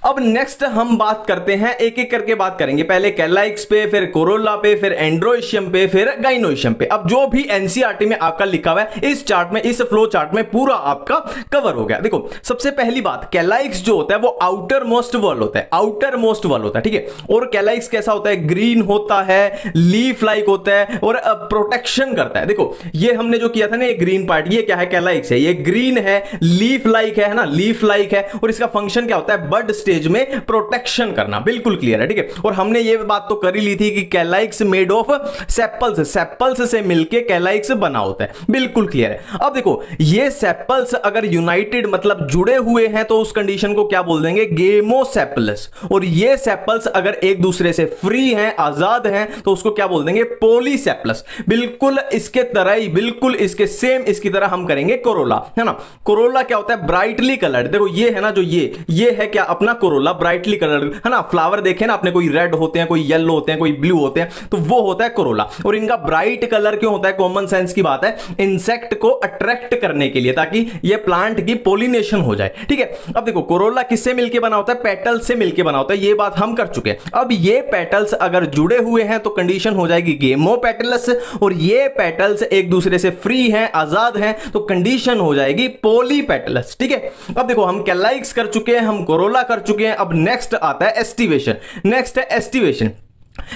अब नेक्स्ट हम बात करते हैं, एक एक करके बात करेंगे, पहले कैलाइक्स पे, फिर कोरोला पे, फिर एंड्रोइशियम पे, फिर गाइनोइशियम पे। अब जो भी एनसीईआरटी में आपका लिखा हुआ है इस चार्ट में, इस फ्लो चार्ट में पूरा आपका कवर हो गया। देखो सबसे पहली बात, कैलाइक्स जो होता है वो आउटर मोस्ट वॉल होता है, आउटर मोस्ट वॉल होता है, ठीक है। और कैलाइक्स कैसा होता है, ग्रीन होता है, लीफ लाइक होता है और प्रोटेक्शन करता है। देखो ये हमने जो किया था ना, ये ग्रीन पार्ट, ये क्या है, कैलाइक्स है, ये ग्रीन है, लीफ लाइक है ना, लीफ लाइक है। और इसका फंक्शन क्या होता है, बड स्टेज में प्रोटेक्शन करना, बिल्कुल क्लियर है, ठीक है। और हमने ये बात तो कर ही ली थी कि कैलाइक्स मेड ऑफ सेपल्स, सेपल्स से मिलके कैलाइक्स बना होता है, बिल्कुल क्लियर है। अब देखो ये सेपल्स अगर यूनाइटेड मतलब जुड़े हुए हैं तो उस कंडीशन को क्या बोल देंगे, गेमोसेपलस। और ये सेपल्स अगर एक दूसरे से फ्री हैं, आजाद हैं, तो उसको क्या बोल देंगे, पॉलीसेपलस। बिल्कुल इसके तरह ही, बिल्कुल इसके सेम इसकी तरह हम करेंगे कोरोला, है ना। कोरोला क्या होता है, ब्राइटली कलर्ड। देखो ये है ना, जो ये है क्या, अपना कोरोला ब्राइटली कलर्ड, है ना। फ्लावर देखे ना आपने, कोई रेड होते हैं, कोई येलो होते हैं, कोई ब्लू होते हैं, तो वो होता है कोरोला। और इनका ब्राइट कलर क्यों होता है, कॉमन सेंस की बात है, इंसेक्ट को अट्रैक्ट करने के लिए, ताकि ये प्लांट की पोलिनेशन हो जाए, ठीक है। अब देखो कोरोला किससे मिलके बना होता है, पेटल से मिलके बना होता है, ये बात हम कर चुके हैं। अब ये पेटल्स अगर जुड़े हुए हैं तो कंडीशन हो जाएगी गेमोपेटलस, और ये पेटल्स एक दूसरे से फ्री हैं, आजाद हैं, तो कंडीशन हो जाएगी पॉलीपेटलस, ठीक है। अब देखो हम कैलाइक्स कर चुके हैं, हम कोरोला कर चुके हैं। अब नेक्स्ट आता है एस्टिवेशन। नेक्स्ट है एस्टिवेशन।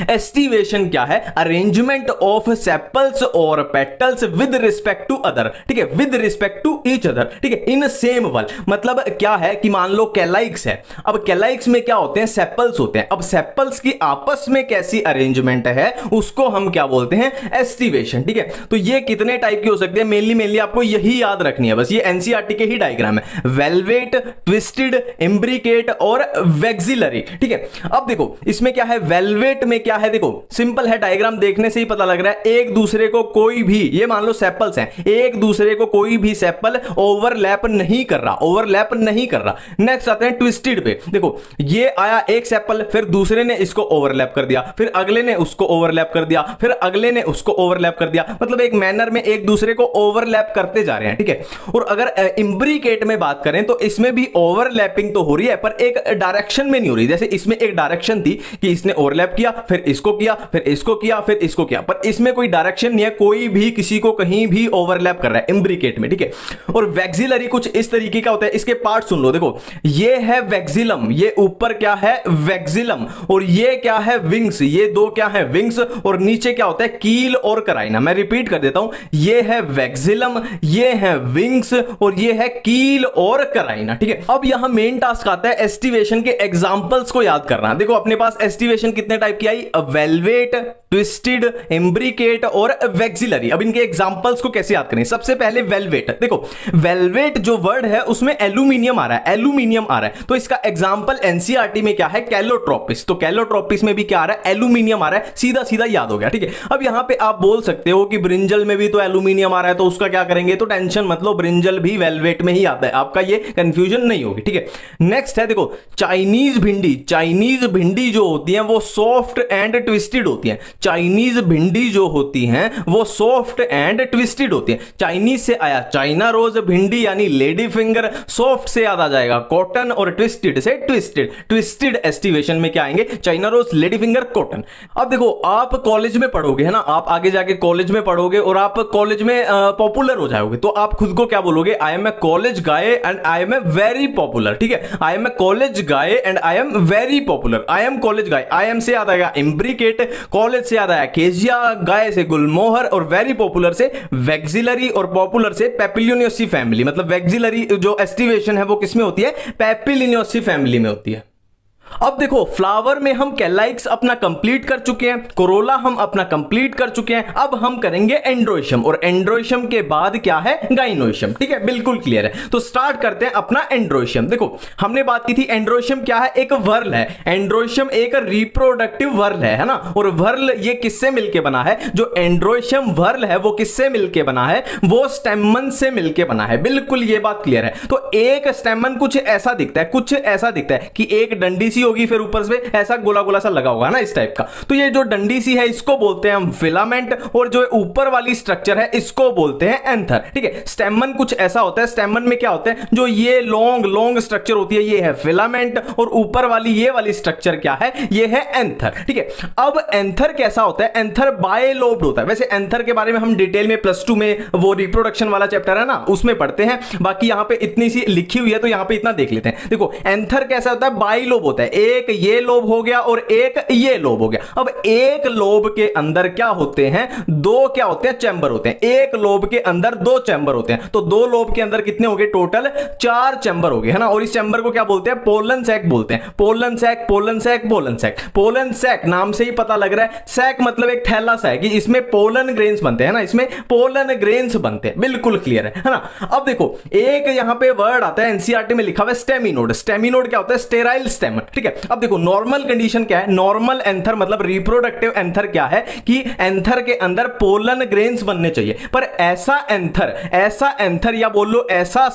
एस्टिवेशन क्या है, अरेंजमेंट ऑफ सेपल्स और petals with respect to other, ठीक है, with respect to each other, ठीक है, इन सेम वॉल। मतलब क्या है कि मान लो कैलाइक्स है, अब कैलाइक्स में क्या होते हैं, सेपल्स होते हैं। अब सेपल्स की आपस में कैसी अरेंजमेंट है उसको हम क्या बोलते हैं, एस्टिवेशन, ठीक है। तो ये कितने टाइप की हो सकते हैं, मेनली आपको यही याद रखनी है बस, ये एनसीईआरटी के ही डायग्राम है, वेलवेट, ट्विस्टेड, इम्ब्रिकेट और वेक्सिलरी, ठीक है। अब देखो इसमें क्या है, वेलवेट में क्या है, देखो सिंपल है, डायग्राम देखने से ही पता लग रहा है, एक दूसरे को कोई भी, ये मान लो सेपल्स हैं, एक दूसरे को कोई भी सेपल ओवरलैप नहीं कर रहा, ओवरलैप नहीं कर रहा। नेक्स्ट आते हैं ट्विस्टेड पे। देखो ये आया एक सेपल, फिर दूसरे ने इसको ओवरलैप कर दिया, फिर अगले ने उसको ओवरलैप कर दिया, फिर अगले ने उसको ओवरलैप कर दिया, मतलब एक मैनर में एक दूसरे को ओवरलैप करते जा रहे हैं, ठीक है। और अगर इम्ब्रिकेट में बात करें तो इसमें भी ओवरलैपिंग तो हो रही है, पर एक डायरेक्शन में नहीं हो रही। जैसे इसमें एक डायरेक्शन थी कि इसने ओवरलैप किया, फिर इसको किया, फिर इसको किया, फिर इसको किया, पर इसमें कोई डायरेक्शन नहीं है, कोई भी किसी को कहीं भी ओवरलैप कर रहा है इम्ब्रिकेट में, ठीक है। और वेक्सिलरी कुछ इस तरीके का होता है, इसके पार्ट सुन लो। देखो ये है वेक्सिलम, ये ऊपर क्या है, वेक्सिलम, और ये क्या है, विंग्स, ये दो क्या है, विंग्स, और नीचे क्या होता है, कील और कराइना। मैं रिपीट कर देता हूं, ये है वेक्सिलम, ये है विंग्स, और ये है कील और कराइना, ठीक है। अब यहां मेन टास्क आता है एस्टिवेशन के एग्जांपल्स को याद करना। देखो अपने पास एस्टिवेशन कितने टाइप की आई, वेलवेट, ट्विस्टेड, इम्ब्रिकेट और वेक्सिलरी। अब इनके एग्जांपल्स को कैसे याद करें, सबसे पहले वेलवेट। देखो वेलवेट जो वर्ड है उसमें एल्यूमिनियम आ रहा है, एल्यूमिनियम आ रहा है, तो इसका एग्जांपल एनसीईआरटी में क्या है, कैलोट्रोपिस। तो कैलोट्रोपिस में भी क्या आ रहा है, एल्यूमिनियम आ रहा है, सीधा सीधा याद हो गया, ठीक है। अब यहां पे आप बोल सकते हो कि ब्रिंजल में भी तो एल्यूमिनियम आ रहा है, तो उसका क्या करेंगे, तो टेंशन मत लो, ब्रिंजल भी वेलवेट में ही आता है, आपका ये कंफ्यूजन नहीं होगी, ठीक है। नेक्स्ट है देखो चाइनीज भिंडी। चाइनीज भिंडी जो होती है वो सॉफ्ट एंड ट्विस्टेड होती है। चाइनीज भिंडी जो होती हैं वो सॉफ्ट एंड ट्विस्टेड होती है। चाइनीज से आया चाइना रोज, भिंडी यानी लेडी फिंगर, सॉफ्ट से याद आ जाएगा कॉटन, और ट्विस्टेड से ट्विस्टेड। ट्विस्टेड एस्टिवेशन में क्या आएंगे, China rose, lady finger, cotton. अब देखो आप कॉलेज में पढ़ोगे, है ना, आप आगे जाके कॉलेज में पढ़ोगे और आप कॉलेज में पॉपुलर हो जाओगे, तो आप खुद को क्या बोलोगे, I am a college guy and I am a very popular, ठीक है। I am a college guy and I am very popular. I am college guy, I am से याद आएगा इम्ब्रिकेट, कॉलेज से याद आया केजिया, गाय से गुलमोहर, और वेरी पॉपुलर से वेक्सिलरी, और पॉपुलर से पेपिलियोनियसी फैमिली। मतलब वेक्सिलरी जो एस्टिवेशन है वो किसमें होती है, पेपिलियोनियसी फैमिली में होती है। अब देखो फ्लावर में हम कैलाइक्स अपना कंप्लीट कर चुके हैं, कोरोला हम अपना कंप्लीट कर चुके हैं, अब हम करेंगे एंड्रोइशियम, और एंड्रोइशियम के बाद क्या है, गाइनोइशियम, ठीक है, बिल्कुल क्लियर है। तो स्टार्ट करते हैं अपना एंड्रोइशियम। देखो हमने बात की थी एंड्रोइशियम क्या है, एक वर्ल है। एंड्रोइशियम एक रिप्रोडक्टिव वर्ल है ना, और वर्ल ये किससे मिलके बना है, जो एंड्रोइशियम वर्ल है वो किससे मिलके बना है, वो स्टेमन से मिलके बना है, बिल्कुल ये बात क्लियर है। तो एक स्टेमन कुछ ऐसा दिखता है, कुछ ऐसा दिखता है कि एक डंडी सी सी होगी, फिर ऊपर से ऐसा गोला गोला सा लगा होगा ना इस टाइप का। तो ये जो डंडी सी है इसको बोलते हैं हम फिलामेंट, और जो ऊपर वाली स्ट्रक्चर है इसको बोलते हैं एंथर। ठीक है, स्टेमन कुछ ऐसा होता है, स्टेमन में क्या होता है, जो ये लॉन्ग लॉन्ग स्ट्रक्चर होती है ये है फिलामेंट, और ऊपर वाली ये वाली स्ट्रक्चर क्या है, ये है एंथर। ठीक है, अब एंथर कैसा होता है, एंथर बायलोब्ड होता है। वैसे एंथर के बारे में हम डिटेल में +2 में वो रिप्रोडक्शन वाला चैप्टर है ना उसमें पढ़ते हैं, बाकी यहां पे इतनी सी लिखी हुई है तो यहां पे इतना देख लेते हैं। देखो एंथर कैसा होता है, बायलोब होता है, एक ये लोब हो गया और एक ये लोब हो गया। अब एक लोब के अंदर क्या होते हैं, दो क्या होते हैं, चैम्बर होते हैं। एक लोब के अंदर दो चैम्बर होते हैं, तो दो लोब के अंदर कितने हो गए, टोटल 4 चैम्बर हो गए, है ना। और इस चैम्बर को क्या बोलते हैं, पोलन सैक बोलते हैं। Pollen sac, pollen sac, pollen sac. Pollen sac नाम से ही पता लग रहा है, सैक मतलब एक थैला सा है कि इसमें पोलन ग्रेन्स बनते हैं ना, इसमें पोलन ग्रेन्स बनते हैं, बिल्कुल क्लियर है ना। अब देखो एक यहां पे वर्ड आता है एनसीईआरटी में लिखा हुआ है स्टेमिनोड। स्टेमिनोड क्या होता है, स्टेराइल स्टेमन। ठीक है, अब देखो नॉर्मल कंडीशन क्या है, नॉर्मल एंथर मतलब रिप्रोडक्टिव एंथर क्या है कि एंथर के अंदर पोलन ग्रेन्स बनने चाहिए, पर ऐसा एंथर या बोल लो ऐसा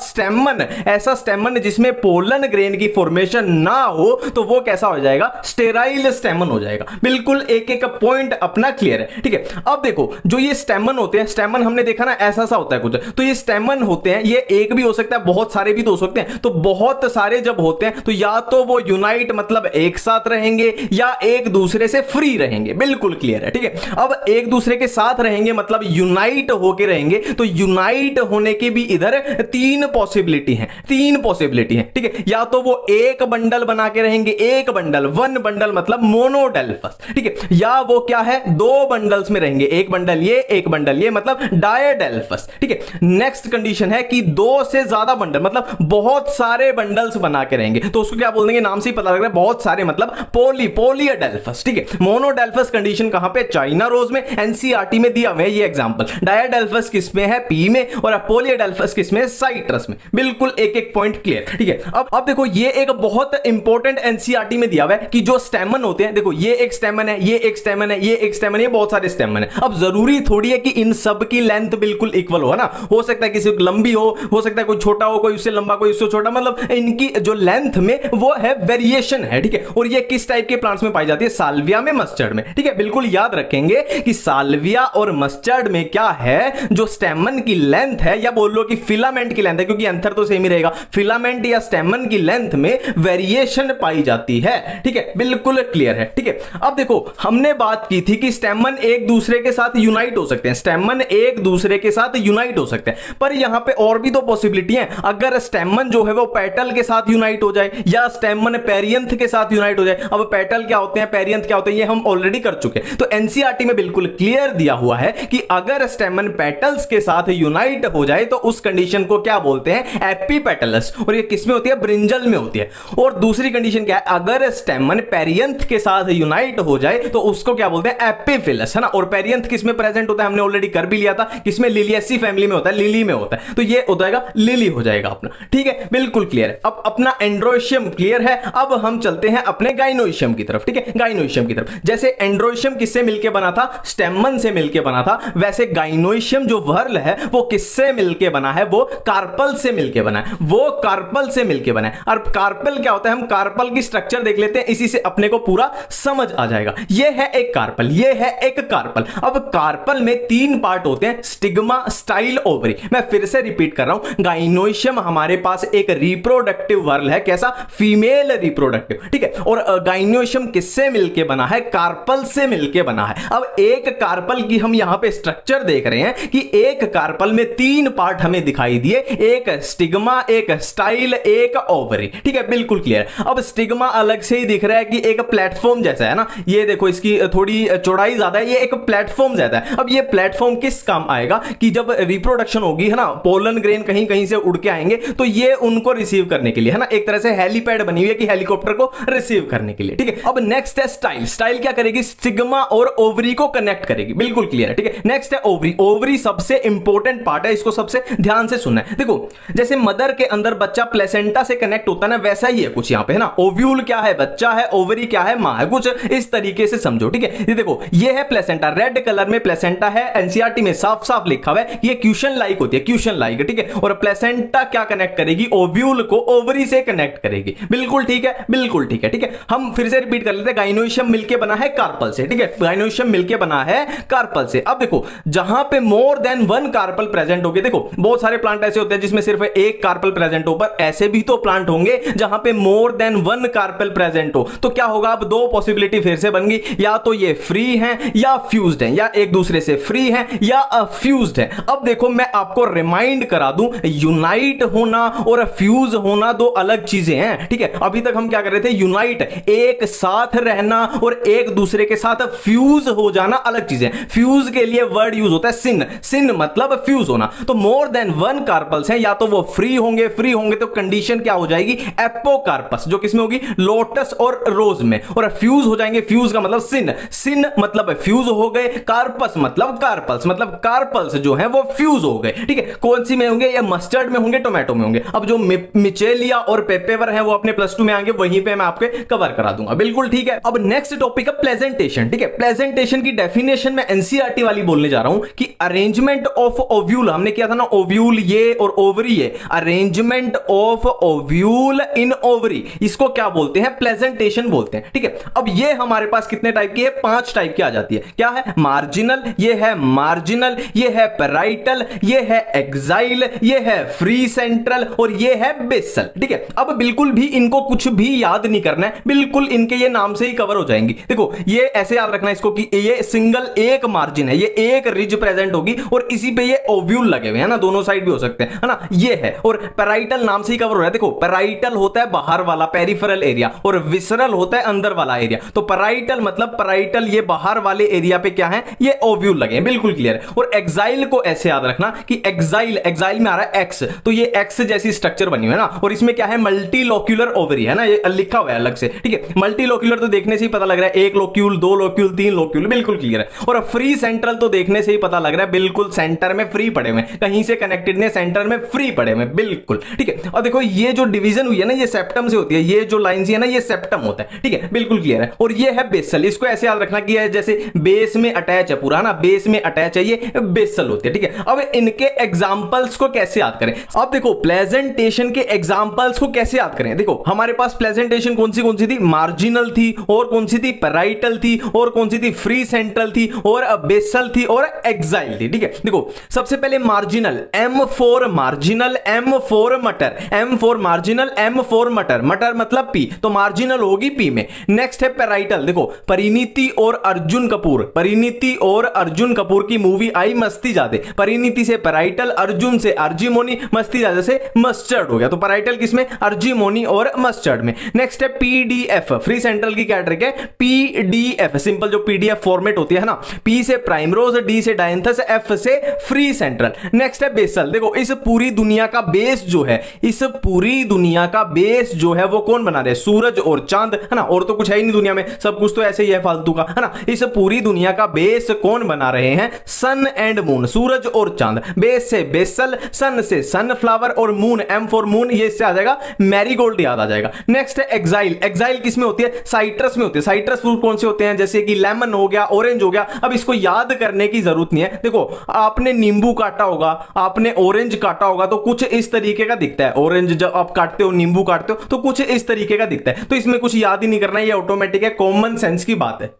स्टेमन जिसमें पोलन ग्रेन की फॉर्मेशन ना हो तो वो कैसा हो जाएगा, स्टेराइल स्टेमन हो जाएगा। बिल्कुल एक एक पॉइंट अपना क्लियर है। ठीक है, अब देखो जो ये स्टेमन होते हैं, स्टेमन हमने देखा ना ऐसा सा होता है कुछ, तो ये स्टेमन होते हैं, ये एक भी हो सकता है, बहुत सारे भी तो हो सकते हैं। तो बहुत सारे जब होते हैं तो या तो वो यूनाइट मतलब एक साथ रहेंगे या एक दूसरे से फ्री रहेंगे, बिल्कुल क्लियर है। ठीक है, अब एक दूसरे के साथ रहेंगे मतलब यूनाइट होके रहेंगे, तो यूनाइट होने की भी इधर 3 पॉसिबिलिटी है, 3 पॉसिबिलिटी है। ठीक है, या तो वो एक बंडल बना के रहेंगे, एक बंडल, 1 बंडल मतलब मोनोडेल्फस। ठीक है, या वो क्या है, 2 बंडल्स में रहेंगे, एक बंडल ये एक बंडल ये मतलब डायडेल्फस। ठीक है, नेक्स्ट कंडीशन है कि 2 से ज्यादा बंडल मतलब बहुत सारे बंडल्स बना के रहेंगे, तो उसको क्या बोल देंगे, नाम से ही पता लग रहा है बहुत सारे मतलब पोलीडेल्फस। ठीक है, मोनोडेल्फस कंडीशन कहां पे, चाइना रोज में, एनसीईआरटी में दिया हुआ है ये एग्जांपल। डायडेल्फस किसमें है, पी में, और पोलीडेल्फस किसमें है, साइट्रस में। बिल्कुल एक एक पॉइंट क्लियर। ठीक है, अब देखो ये एक बहुत इंपॉर्टेंट एनसीईआरटी में दिया हुआ है कि जो स्टेमन होते हैं, देखो ये एक स्टेमन है, ये एक स्टेमन है, ये एक स्टेमन है, बहुत सारे स्टेमन है। अब जरूरी थोड़ी है कि इन सब की लेंथ बिल्कुल इक्वल हो, है ना। हो सकता है किसी को लंबी हो सकता है कोई छोटा हो, कोई उससे लंबा कोई उससे छोटा, मतलब इनकी जो लेंथ में वो है वेरिएशन है। ठीक है, और ये किस टाइप के प्लांट्स में पाई जाती है, साल्विया में, मस्टर्ड में। ठीक है, बिल्कुल याद रखेंगे कि साल्विया और मस्टर्ड में क्या है, जो स्टेमन की लेंथ है या बोल लो कि फिलामेंट की लेंथ है, क्योंकि एंथर तो सेम ही रहेगा, फिलामेंट या स्टेमन की लेंथ में वेरिएशन पाई जाती है। ठीक है, बिल्कुल क्लियर है। ठीक है, अब देखो हमने बात की थी कि स्टेमन एक दूसरे के साथ यूनाइट हो सकते हैं, स्टेमन एक दूसरे के साथ यूनाइट हो सकते हैं, पर यहां पे और भी तो पॉसिबिलिटी है। अगर स्टेमन जो है वो पेटल के साथ यूनाइट हो जाए या स्टेमन पेरियंथ के साथ यूनाइट हो जाए। अब पेटल क्या होते हैं, पेरियंथ क्या होते हैं, ये हम ऑलरेडी कर चुके हैं। तो एनसीईआरटी में बिल्कुल क्लियर दिया हुआ है कि अगर स्टेमन पेटल्स के साथ यूनाइट हो जाए तो उस कंडीशन को क्या बोलते हैं, एपीपेटलस। और ये किसमें होती है, ब्रिंजल में होती है। और दूसरी कंडीशन क्या है, अगर स्टेमन पेरियंथ के साथ यूनाइट हो जाए तो उसको क्या बोलते हैं, एपिफिलस, है ना। और पेरियंथ किसमें प्रेजेंट होता है, हमने ऑलरेडी कर भी लिया था, किसमें, लिलिएसी फैमिली में होता है, लिली में होता है। तो ये हो जाएगा लिली हो जाएगा अपना। ठीक है, बिल्कुल क्लियर है। अब अपना एंड्रोशियम क्लियर है, अब हम चलते हैं अपने गाइनोशियम की तरफ। ठीक है, गाइनोशियम की तरफ, जैसे एंड्रोशियम किससे मिलके बना था, स्टेमन से मिलके बना था, वैसे गाइनोशियम जो वर्ल है वो किससे मिलके बना है, वो कार्पल से मिलके बना है, वो कार्पल से मिलके बना है। और कार्पल क्या होता है, हम कार्पल की स्ट्रक्चर देख लेते हैं, इसी से अपने को पूरा समझ आ जाएगा। ये है एक कार्पल, ये है एक कार्पल। अब कार्पल में 3 पार्ट होते हैं, स्टिग्मा, स्टाइल, ओवरी। मैं फिर से रिपीट कर रहा हूं, गाइनोशियम हमारे पास एक रिप्रोडक्टिव वर्ल है, कैसा, फीमेल रिप्रोडक्टिव। ठीक है, और गाइनोशियम किससे मिलके बना है, कार्पल से मिलके बना है। अब एक कार्पल की हम यहां पे स्ट्रक्चर देख रहे हैं कि एक कार्पल में 3 पार्ट हमें दिखाई दिए, एक स्टिग्मा, एक स्टाइल, एक ओवरी। ठीक है, बिल्कुल क्लियर। अब स्टिग्मा अलग से ही दिख रहा है कि एक प्लेटफॉर्म जैसा है ना, ये देखो इसकी थोड़ी चौड़ाई ज्यादा है, ये एक प्लेटफॉर्म जैसा है। अब ये प्लेटफॉर्म किस काम आएगा कि जब रिप्रोडक्शन होगी, है ना, पोलन ग्रेन कहीं कहीं से उड़ के आएंगे तो ये उनको रिसीव करने के लिए, है ना, एक तरह से हेलीपैड बनी हुई है कि हेलीकॉप्टर को रिसीव करने के लिए। ठीक है, अब नेक्स्ट है स्टाइल। स्टाइल क्या करेगी, स्टिग्मा और ओवरी को कनेक्ट करेगी, बिल्कुल क्लियर है। ठीक है, नेक्स्ट है ओवरी। ओवरी सबसे इंपॉर्टेंट पार्ट है, इसको सबसे ध्यान से सुनना है। देखो जैसे मदर के अंदर बच्चा प्लेसेंटा से कनेक्ट होता है ना, वैसा ही है कुछ यहां पे, है ना। ओव्यूल क्या है, बच्चा है, ओवरी क्या है, मां है, कुछ इस तरीके से समझो। ठीक है, ये देखो ये है प्लेसेंटा, रेड कलर में प्लेसेंटा है, एनसीईआरटी में साफ साफ लिखा हुआ है, ये क्वेश्चन लाइक होती है, क्वेश्चन लाइक। ठीक है, और प्लेसेंटा क्या कनेक्ट करेगी, ओव्यूल को ओवरी से कनेक्ट करेगी, बिल्कुल ठीक है, बिल्कुल ठीक है। ठीक है, हम फिर से रिपीट कर लेते हैं, गाइनोइशियम मिलके बना है कार्पल से। ठीक है, गाइनोइशियम मिलके बना है कार्पल से। अब देखो जहां पे more than one carpel present होगी, देखो बहुत सारे प्लांट ऐसे होते हैं जिसमें सिर्फ एक कार्पल प्रेजेंट हो, पर ऐसे भी तो प्लांट होंगे जहां पे more than one carpel present हो। तो क्या होगा, अब दो पॉसिबिलिटी फिर से बन गई, या तो ये फ्री हैं या फ्यूज्ड हैं, या एक दूसरे से फ्री हैं या फ्यूज्ड हैं। अब देखो मैं आपको रिमाइंड करा दूं, यूनाइट होना और फ्यूज होना दो अलग चीजें हैं। ठीक है, अभी तक हम क्या कर रहे थे, यूनाइट एक साथ रहना और एक दूसरे के साथ फ्यूज हो जाना अलग चीजें। फ्यूज के लिए वर्ड यूज होता है सिन, सिन मतलब फ्यूज होना। तो मोर देन वन कार्पल्स हैं, या तो वो फ्री होंगे, फ्री होंगे तो कंडीशन क्या हो जाएगी, एपोकार्पस, जो किसमें होगी, लोटस और रोज में। और फ्यूज हो जाएंगे, फ्यूज का मतलब सिन, सिन मतलब फ्यूज हो गए, कार्पस मतलब कार्पल्स, मतलब कार्पल्स जो है वो फ्यूज हो गए। ठीक है, कौन सी में होंगे, या मस्टर्ड में होंगे, टोमेटो में होंगे। अब जो मिचेलिया और पेपेवर है वो अपने +2 में आएंगे, वहीं पे मैं आपके कवर करा दूंगा। बिल्कुल ठीक है। अब नेक्स्ट टॉपिक है प्रेजेंटेशन। ठीक है, प्रेजेंटेशन की डेफिनेशन में एनसीईआरटी वाली बोलने जा रहा हूं कि अरेंजमेंट ऑफ ओव्यूल, हमने किया था ना ओव्यूल ये और ओवरी ये, arrangement of ovule in ovary, इसको क्या बोलते हैं, प्रेजेंटेशन बोलते हैं। ठीक है, अब ये हमारे पास कितने टाइप की है, 5 टाइप की आ जाती है। क्या है, मार्जिनल, ये है मार्जिनल, ये है पैराइटल, ये है एक्साइल, ये है फ्री सेंट्रल और ये है बेसल। ठीक है, अब बिल्कुल भी इनको कुछ भी याद नहीं करना है, बिल्कुल इनके ये नाम से ही कवर हो जाएंगी। देखो ये ऐसे याद रखना है इसको कि ये सिंगल एक मार्जिन है, ये एक रिज प्रेजेंट होगी और इसी पे ये ओव्यूल लगे हुए हैं ना, दोनों साइड भी हो सकते हैं, है ना, ये है। और पैराइटल नाम से ही कवर हो रहा है। देखो पैराइटल होता है बाहर वाला पेरिफेरल एरिया और विसरल होता है अंदर वाला एरिया। तो पैराइटल मतलब पैराइटल ये बाहर वाले एरिया पे क्या है, ये ओव्यूल लगे हैं, बिल्कुल क्लियर है। और एक्साइल को ऐसे याद रखना कि एक्साइल, एक्साइल में आ रहा है एक्स, तो ये एक्स जैसी स्ट्रक्चर बनी हुई है ना, और इसमें क्या है, मल्टीलोक्यूलर ओवरी है ना, ये लिखा हुआ है अलग से। ठीक है, मल्टीलोक्यूलर तो देखने से ही पता लग रहा है, एक लोक्यूल, दो लोक्यूल, तीन लोक्यूल, बिल्कुल क्लियर है। और फ्री सेंट्रल तो देखने से ही पता लग रहा है, बिल्कुल सेंटर में फ्री पड़े हुए, कहीं से कनेक्टेड ने, सेंटर में फ्री पड़े हुए, बिल्कुल ठीक है। और देखो ये जो डिवीजन हुई है ना, ये सेप्टम से होती है, ये जो लाइन है ना, ये सेप्टम होता है। ठीक है, बिल्कुल क्लियर है। और ये है बेसल, इसको ऐसे याद रखना कि जैसे बेस में अटैच है पूरा ना, बेस में अटैच है, ये बेसल होती है। ठीक है, अब इनके एग्जांपल्स को कैसे याद करें, अब देखो प्रेजेंटेशन के एग्जांपल्स को कैसे याद करें। देखो हमारे पास प्रेजेंटेशन कौन सी थी, मार्जिनल थी, और कौन सी थी, पैराइटल थी, और कौन सी थी, फ्री सेंट्रल थी, और बेसल थी, और एक्साइल थी। ठीक है, देखो सबसे पहले marginal, M for marginal, M for मटर, M for marginal, M for मटर, मटर मतलब P, तो मार्जिनल होगी P में। नेक्स्ट है पैराइटल, देखो परिणीति और अर्जुन कपूर, परिणीति और अर्जुन कपूर की मूवी आई मस्ती जादे, परिणीति से पैराइटल, अर्जुन से अर्जिमोनी, मस्ती जादे से मस्टर्ड हो गया। तो पैराइटल किसमें, अर्जिमोनी और मस्टर्ड में। नेक्स्ट है PDF, फ्री सेंट्रल की क्या ट्रिक है, PDF, सिंपल जो PDF फॉर्मेट होती है ना, P से प्राइमरोज, D से डायंथस, F से फ्री सेंट्रल। नेक्स्ट है बेसल, देखो इस पूरी दुनिया का बेस जो है, इस पूरी दुनिया का बेस जो है वो कौन बना रहे, सूरज और चांद, है ना, और तो कुछ है ही नहीं दुनिया में, सब कुछ तो ऐसे ही है फालतू का, है ना। इस पूरी दुनिया का बेस कौन बना रहे हैं, सन एंड मून, सूरज और चांद। बेस से बेसल, सन से सनफ्लावर, और मून, M फॉर मून, ये इससे आ जाएगा मैरीगोल्ड याद आ जाएगा। नेक्स्ट है एक्साइल, एक्साइल किसमें होती है, साइट्रस में होती है। साइट्रस फ्रूट कौन से होते हैं, जैसे कि लेमन हो गया, ऑरेंज हो गया। अब इसको याद करने की जरूरत नहीं है, देखो आपने नींबू काटा होगा, आपने ऑरेंज काटा होगा, तो कुछ इस तरीके का दिखता है। ऑरेंज जब आप काटते हो, नींबू काटते हो, तो कुछ इस तरीके का दिखता है। तो इसमें कुछ याद ही नहीं करना, ये ऑटोमेटिक है, कॉमन सेंस की बात है।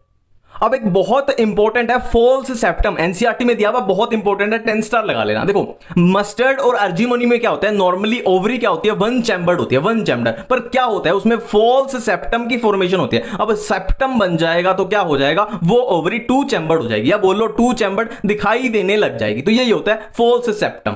अब एक बहुत इंपॉर्टेंट है फॉल्स सेप्टम, एनसीईआरटी में दिया हुआ, बहुत इंपॉर्टेंट है, 10 स्टार लगा लेना। देखो मस्टर्ड और अर्जिमोनी में क्या होता है, नॉर्मली ओवरी क्या होती है, वन चैम्बर्ड होती है, वन चैम्बर, पर क्या होता है उसमें फॉल्स सेप्टम की फॉर्मेशन होती है। अब सेप्टम बन जाएगा तो क्या हो जाएगा, वो ओवरी 2 चैम्बर्ड हो जाएगी, या बोल लो 2 चैम्बर्ड दिखाई देने लग जाएगी। तो यही होता है फॉल्स सेप्टम।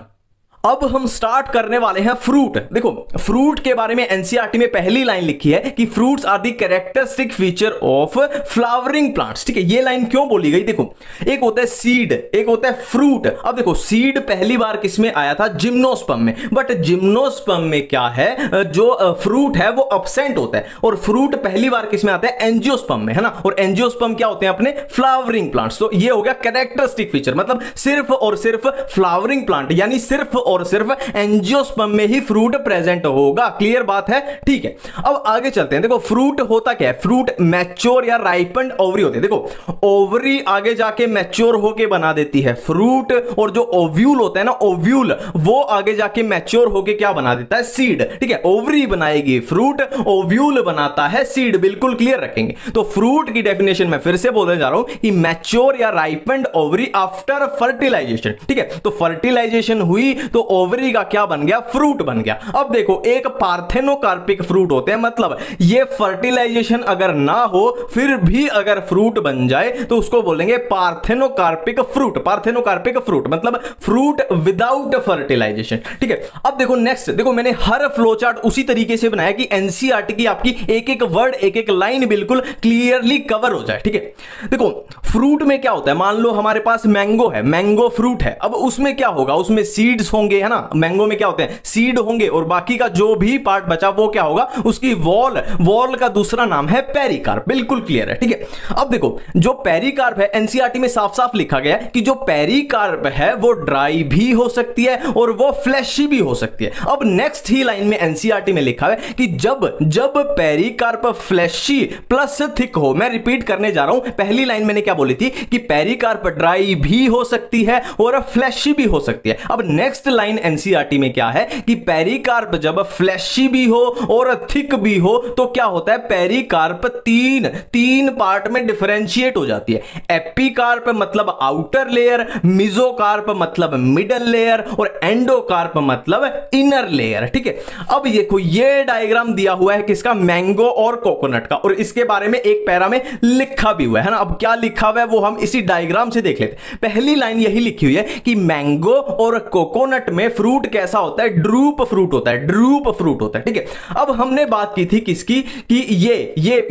अब हम स्टार्ट करने वाले हैं फ्रूट। देखो फ्रूट के बारे में एनसीईआरटी में पहली लाइन लिखी है कि fruits are the characteristic feature of flowering plants. ठीक है, ये लाइन क्यों बोली गई, देखो एक होता है सीड, एक होता है फ्रूट। अब देखो सीड पहली बार किसमें आया था, जिम्नोस्पर्म में, बट जिम्नोस्पर्म में क्या है, जो फ्रूट है वो अब्सेंट होता है, और फ्रूट पहली बार किसमें आता है, एंजियोस्पर्म में, है ना। और एंजियोस्पर्म क्या होते हैं, अपने फ्लावरिंग प्लांट्स। तो ये हो गया कैरेक्टरिस्टिक फीचर, मतलब सिर्फ और सिर्फ फ्लावरिंग प्लांट, यानी सिर्फ और सिर्फ एंजियोस्पर्म में ही फ्रूट प्रेजेंट होगा। क्लियर बात है, ठीक है। अब आगे चलते हैं। देखो फ्रूट होता क्या है, फ्रूट मैच्योर या राइपेंड ओवरी होते हैं। देखो ओवरी आगे जाके मैच्योर होके बना देती है फ्रूट, और जो ओव्यूल होता है ना, ओव्यूल वो आगे जाके मैच्योर होके क्या बना देता है, सीड। ठीक है, ओवरी बनाएगी फ्रूट, ओव्यूल बनाता है सीड। बिल्कुल क्लियर रखेंगे। तो फ्रूट की डेफिनेशन मैं फिर से बोलने जा रहा हूं कि मैच्योर या राइपेंड ओवरी आफ्टर फर्टिलाइजेशन। ठीक है, तो फर्टिलाइजेशन हुई तो ओवरी का क्या बन गया, फ्रूट बन गया। अब देखो एक पार्थेनोकार्पिक फ्रूट होते हैं, मतलब ये फर्टिलाइजेशन अगर ना हो फिर भी अगर फ्रूट बन जाए तो उसको बोलेंगे पार्थेनोकार्पिक फ्रूट। पार्थेनोकार्पिक फ्रूट मतलब फ्रूट विदाउट फर्टिलाइजेशन। ठीक है, अब देखो नेक्स्ट, देखो मैंने हर फ्लो चार्ट उसी तरीके से बनाया कि एनसीईआरटी की आपकी एक एक वर्ड, एक एक लाइन बिल्कुल क्लियरली कवर हो जाए। ठीक है, देखो फ्रूट में क्या होता है, मान लो हमारे पास मैंगो है, मैंगो फ्रूट है। अब उसमें क्या होगा, उसमें सीड्स होंगे, है ना। मैंगो में क्या होते हैं, सीड होंगे, और बाकी का जो भी पार्ट बचा वो क्या होगा, उसकी वॉल। वॉल का दूसरा नाम है पेरिकार्प। बिल्कुल क्लियर है, ठीक है। अब देखो जो पेरिकार्प है, एनसीईआरटी में साफ साफ लिखा गया है कि जो पेरिकार्प है वो ड्राई भी हो सकती है और वो फ्लैशी भी हो सकती है। अब नेक्स्ट ही लाइन में एनसीईआरटी में लिखा है कि जब पेरिकार्प फ्लैशी प्लस थिक हो। मैं रिपीट करने जा रहा हूं, पहली लाइन मैंने क्या बोली थी कि पेरिकार्प ड्राई भी हो सकती है और फ्लैशी भी हो सकती है। अब नेक्स्ट लाइन एनसीईआरटी में क्या है कि पेरिकार्प जब फ्लैशी भी हो और थिक भी हो तो क्या होता है, पेरिकार्प तीन पार्ट में डिफरेंशिएट हो जाती है। एपिकार्प मतलब आउटर लेयर, मेसोकार्प मतलब मिडल लेयर, और एंडोकार्प मतलब इनर लेयर। ठीक है, अब देखो ये डायग्राम दिया हुआ है किसका, मैंगो और कोकोनट का, और इसके बारे में एक पैरा में लिखा भी हुआ है ना। अब क्या लिखा हुआ है वो हम इसी डायग्राम से देख लेते हैं। पहली लाइन यही लिखी हुई है कि मैंगो और कोकोनट में फ्रूट कैसा होता है, ड्रूप फ्रूट होता है, ड्रूप फ्रूट होता है। ठीक है, अब हमने बात की थी किसकी, कि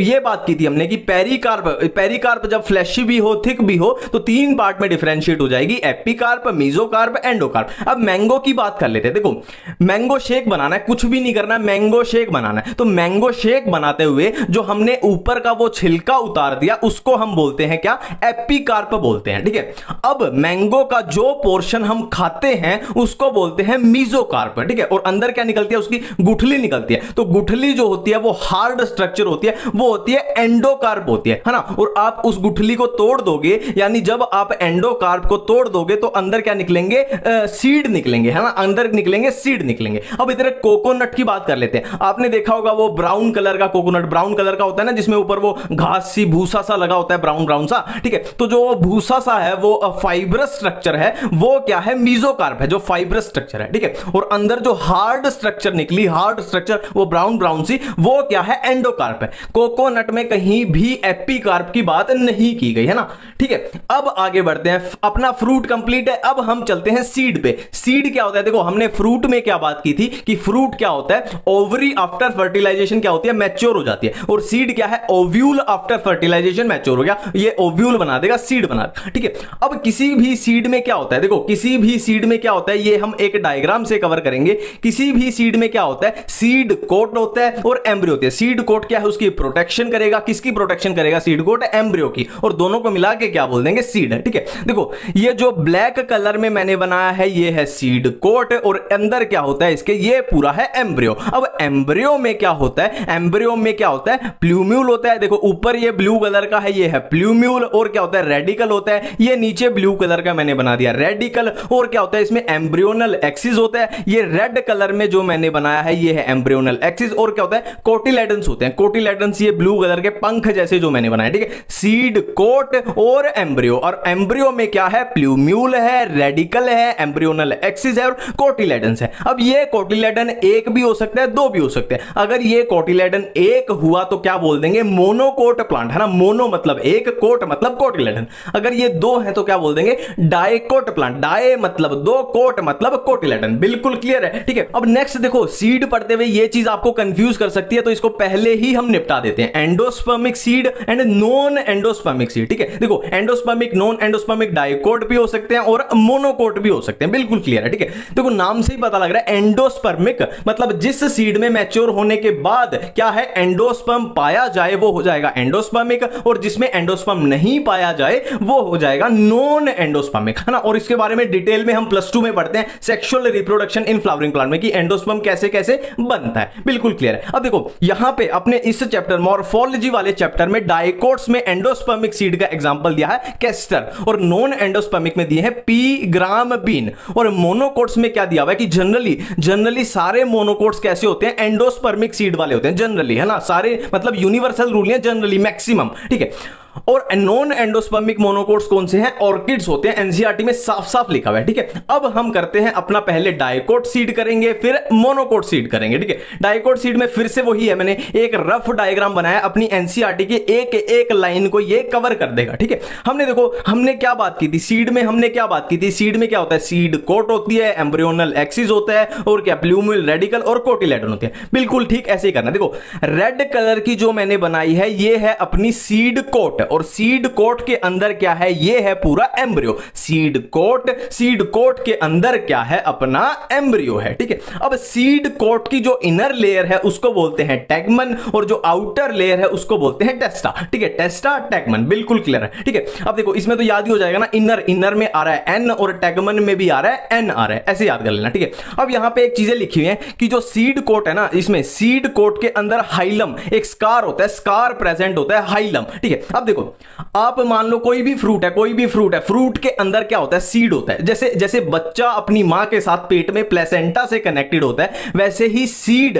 ये बात की थी हमने कि पेरिकार्प जब फ्लैशी भी हो, थिक भी हो तो तीन पार्ट में डिफरेंशिएट हो जाएगी, एपिकार्प, मेसोकार्प, एंडोकार्प। अब मैंगो की बात कर लेते हैं। देखो मैंगो शेक बनाना है, कुछ भी नहीं करना है, मैंगो शेक बनाना है। तो मैंगो शेक बनाते हुए जो हमने ऊपर का वो छिलका उतार दिया उसको हम बोलते हैं क्या, एपिकार्प बोलते हैं। ठीक है, अब मैंगो का जो पोर्शन हम खाते हैं उसको बोलते हैं मेसोकार्प। ठीक है, और अंदर क्या निकलती है, उसकी गुठली निकलती है। तो गुठली जो होती है वो हार्ड स्ट्रक्चर होती है, वो होती है एंडोकार्प होती है ना। और आप उस गुठली को तोड़ दोगे, यानी जब आप एंडोकार्प को तोड़ दोगे तो अंदर क्या निकलेंगे, सीड निकलेंगे, है ना, अंदर निकलेंगे सीड निकलेंगे। अब इधर कोकोनट की बात कर लेते हैं। आपने देखा होगा वो ब्राउन कलर का कोकोनट, ब्राउन कलर का होता है ना, जिसमें ऊपर वो घास सी भूसा सा लगा होता है, ब्राउन ब्राउन सा। ठीक है, तो जो भूसा सा है वो फाइब्रस स्ट्रक्चर है, वो क्या है, मेसोकार्प है, जो फाइब्रस स्ट्रक्चर है। ठीक है, और अंदर जो हार्ड स्ट्रक्चर निकली, हार्ड स्ट्रक्चर वो ब्राउन ब्राउन सी, वो क्या है, एंडोकार्प है। कोकोनट में कहीं भी एपिकार्प की बात नहीं की गई, है ना। ठीक है, अब आगे बढ़ते हैं, अपना फ्रूट कंप्लीट है। अब हम चलते हैं सीड पे। सीड क्या होता है, देखो हमने फ्रूट में क्या बात की थी कि फ्रूट क्या होता है, ओवरी आफ्टर फर्टिलाइजेशन क्या होती है, मैच्योर हो जाती है। और सीड क्या है, ओव्यूल आफ्टर फर्टिलाइजेशन मैच्योर हो गया, ये ओव्यूल बना देगा, सीड बना देगा। ठीक है, अब किसी भी सीड में क्या होता है, देखो किसी भी सीड में क्या होता है, ये हम एक डायग्राम से कवर करेंगे। किसी भी सीड में क्या होता है, सीड कोट होता है और एम्ब्रियो होती है। सीड कोट क्या है, उसकी प्रोटेक्शन करेगा, किसकी प्रोटेक्शन करेगा, सीड कोट एम्ब्रियो की, और दोनों को मिला के क्या बोल देंगे, सीड है। ठीक है, देखो ये जो ब्लैक कलर में मैंने बनाया है ये है सीड कोट, और अंदर क्या होता है इसके, ये पूरा है एम्ब्रियो। अब एम्ब्रियो में क्या होता है, एम्ब्रियो में क्या होता है, प्लूम्यूल होता है। देखो ऊपर ये ब्लू कलर का है, ये है प्लूम्यूल, और क्या होता है, रेडिकल होता है। ये नीचे ब्लू कलर का मैंने बना दिया रेडिकल, और क्या होता है इसमें एम्ब्रियोनल एक्सिस होता है। ये रेड कलर में जो मैंने बनाया है ये है एम्ब्रियोनल एक्सिस, और क्या होता है, कोटिलेडन्स होते हैं। कोटिलेडन्स ये ब्लू कलर के पंख जैसे जो मैंने बनाया। ठीक है, सीड कोट और एम्ब्रियो, और एम्ब्रियो में क्या है, प्लूम्यूल है, रेडिकल है, एम्ब्रियोनल एक्सिस है और कोटिलेडन्स है। अब ये कोटिलेडन एक भी हो सकता है, दो भी हो सकते हैं। अगर ये कोटिलेडन एक हुआ तो क्या बोल देंगे, मोनोकोट प्लांट, है ना। मोनो मतलब एक, कोट मतलब कोटिलेडन। अगर ये दो है तो क्या बोल देंगे, डाइकोट प्लांट। डाई मतलब दो, कोट मतलब कोटिलेडन। बिल्कुल क्लियर है, ठीक है। अब नेक्स्ट देखो, सीड पढ़ते हुए ये चीज आपको कंफ्यूज कर सकती है, तो इसको पहले ही हम निपटा देते हैं। Endospermic seed and non endospermic seed. ठीक है, देखो एंडोस्पर्मिक, नॉन एंडोस्पर्मिक, डाइकोट भी हो सकते हैं और मोनोकोट भी हो सकते हैं। बिल्कुल क्लियर है, ठीक है। देखो नाम से ही पता लग रहा है, एंडोस्पर्मिक मतलब जिस सीड में मैच्योर होने के बाद क्या है, एंडोस्पर्म पाया जाए वो हो जाएगा एंडोस्पर्मिक, और जिसमें एंडोस्पर्म नहीं पाया जाए वो हो जाएगा नॉन एंडोस्पर्मिक, है ना। और इसके बारे में डिटेल में हम +2 में पढ़ते हैं, sexual reproduction in flowering plant में, कि एंडोस्पर्म कैसे कैसे बनता है, बिल्कुल क्लियर है। अब देखो यहां पे अपने इस चैप्टर मॉर्फोलॉजी वाले चैप्टर में डाइकोट्स में एंडोस्पर्मिक सीड का एग्जांपल दिया है कैस्टर, और नॉन एंडोस्पर्मिक में दिए हैं पी ग्राम बीन, और मोनोकोट्स में क्या दिया हुआ है कि जनरली सारे मोनोकोट्स कैसे होते हैं, एंडोस्पर्मिक सीड वाले होते हैं जनरली, है ना, सारे मतलब यूनिवर्सल रूल है जनरली मैक्सिमम, ठीक है। और नॉन एंडोस्पर्मिक मोनोकोट्स कौन से हैं, ऑर्किड्स होते हैं, एनसीईआरटी में साफ साफ लिखा हुआ है, ठीक है। अब हम करते हैं अपना, पहले डाइकोट सीड करेंगे फिर मोनोकोट सीड करेंगे, ठीक है। डाइकोट सीड में फिर से वही है, मैंने एक रफ डायग्राम बनाया अपनी एनसीईआरटी के एक एक लाइन को ये कवर कर देगा, ठीक है। हमने देखो हमने क्या बात की थी सीड में, हमने क्या बात की थी, सीड में क्या होता है, सीड कोट होती है, एम्ब्रियोनल एक्सिस होता है, और क्या प्लूम्यूल रेडिकल और कोटिलेडन होते हैं, बिल्कुल ठीक ऐसे ही करना। देखो रेड कलर की जो मैंने बनाई है ये है अपनी सीड कोट, और सीड कोट के अंदर क्या है, ये है पूरा एम्ब्रियो। सीड कोट के अंदर क्या है, अपना एम्ब्रियो है, ठीक है। अब सीड कोट की जो इनर लेयर है उसको बोलते हैं टैगमन, और जो आउटर लेयर है उसको बोलते हैं टेस्टा, ठीक है। टेस्टा टैगमन बिल्कुल क्लियर है, ठीक है। अब देखो इसमें तो याद ही हो जाएगा ना, इनर में आ रहा है एन और टैगमन में भी आ रहा है एन आ रहा है, ऐसे याद कर लेना, ठीक है। अब यहां पे एक चीजें लिखी हुई है कि जो सीड कोट है ना, इसमें सीड कोट के अंदर हाइलम एक स्कार होता है, स्कार प्रेजेंट होता है हाइलम, ठीक है। अब देखो आप मान लो कोई भी फ्रूट है, फ्रूट के अंदर क्या होता है, सीड होता है। जैसे बच्चा अपनी मां के साथ पेट में प्लेसेंटा से कनेक्टेड होता है, वैसे ही सीड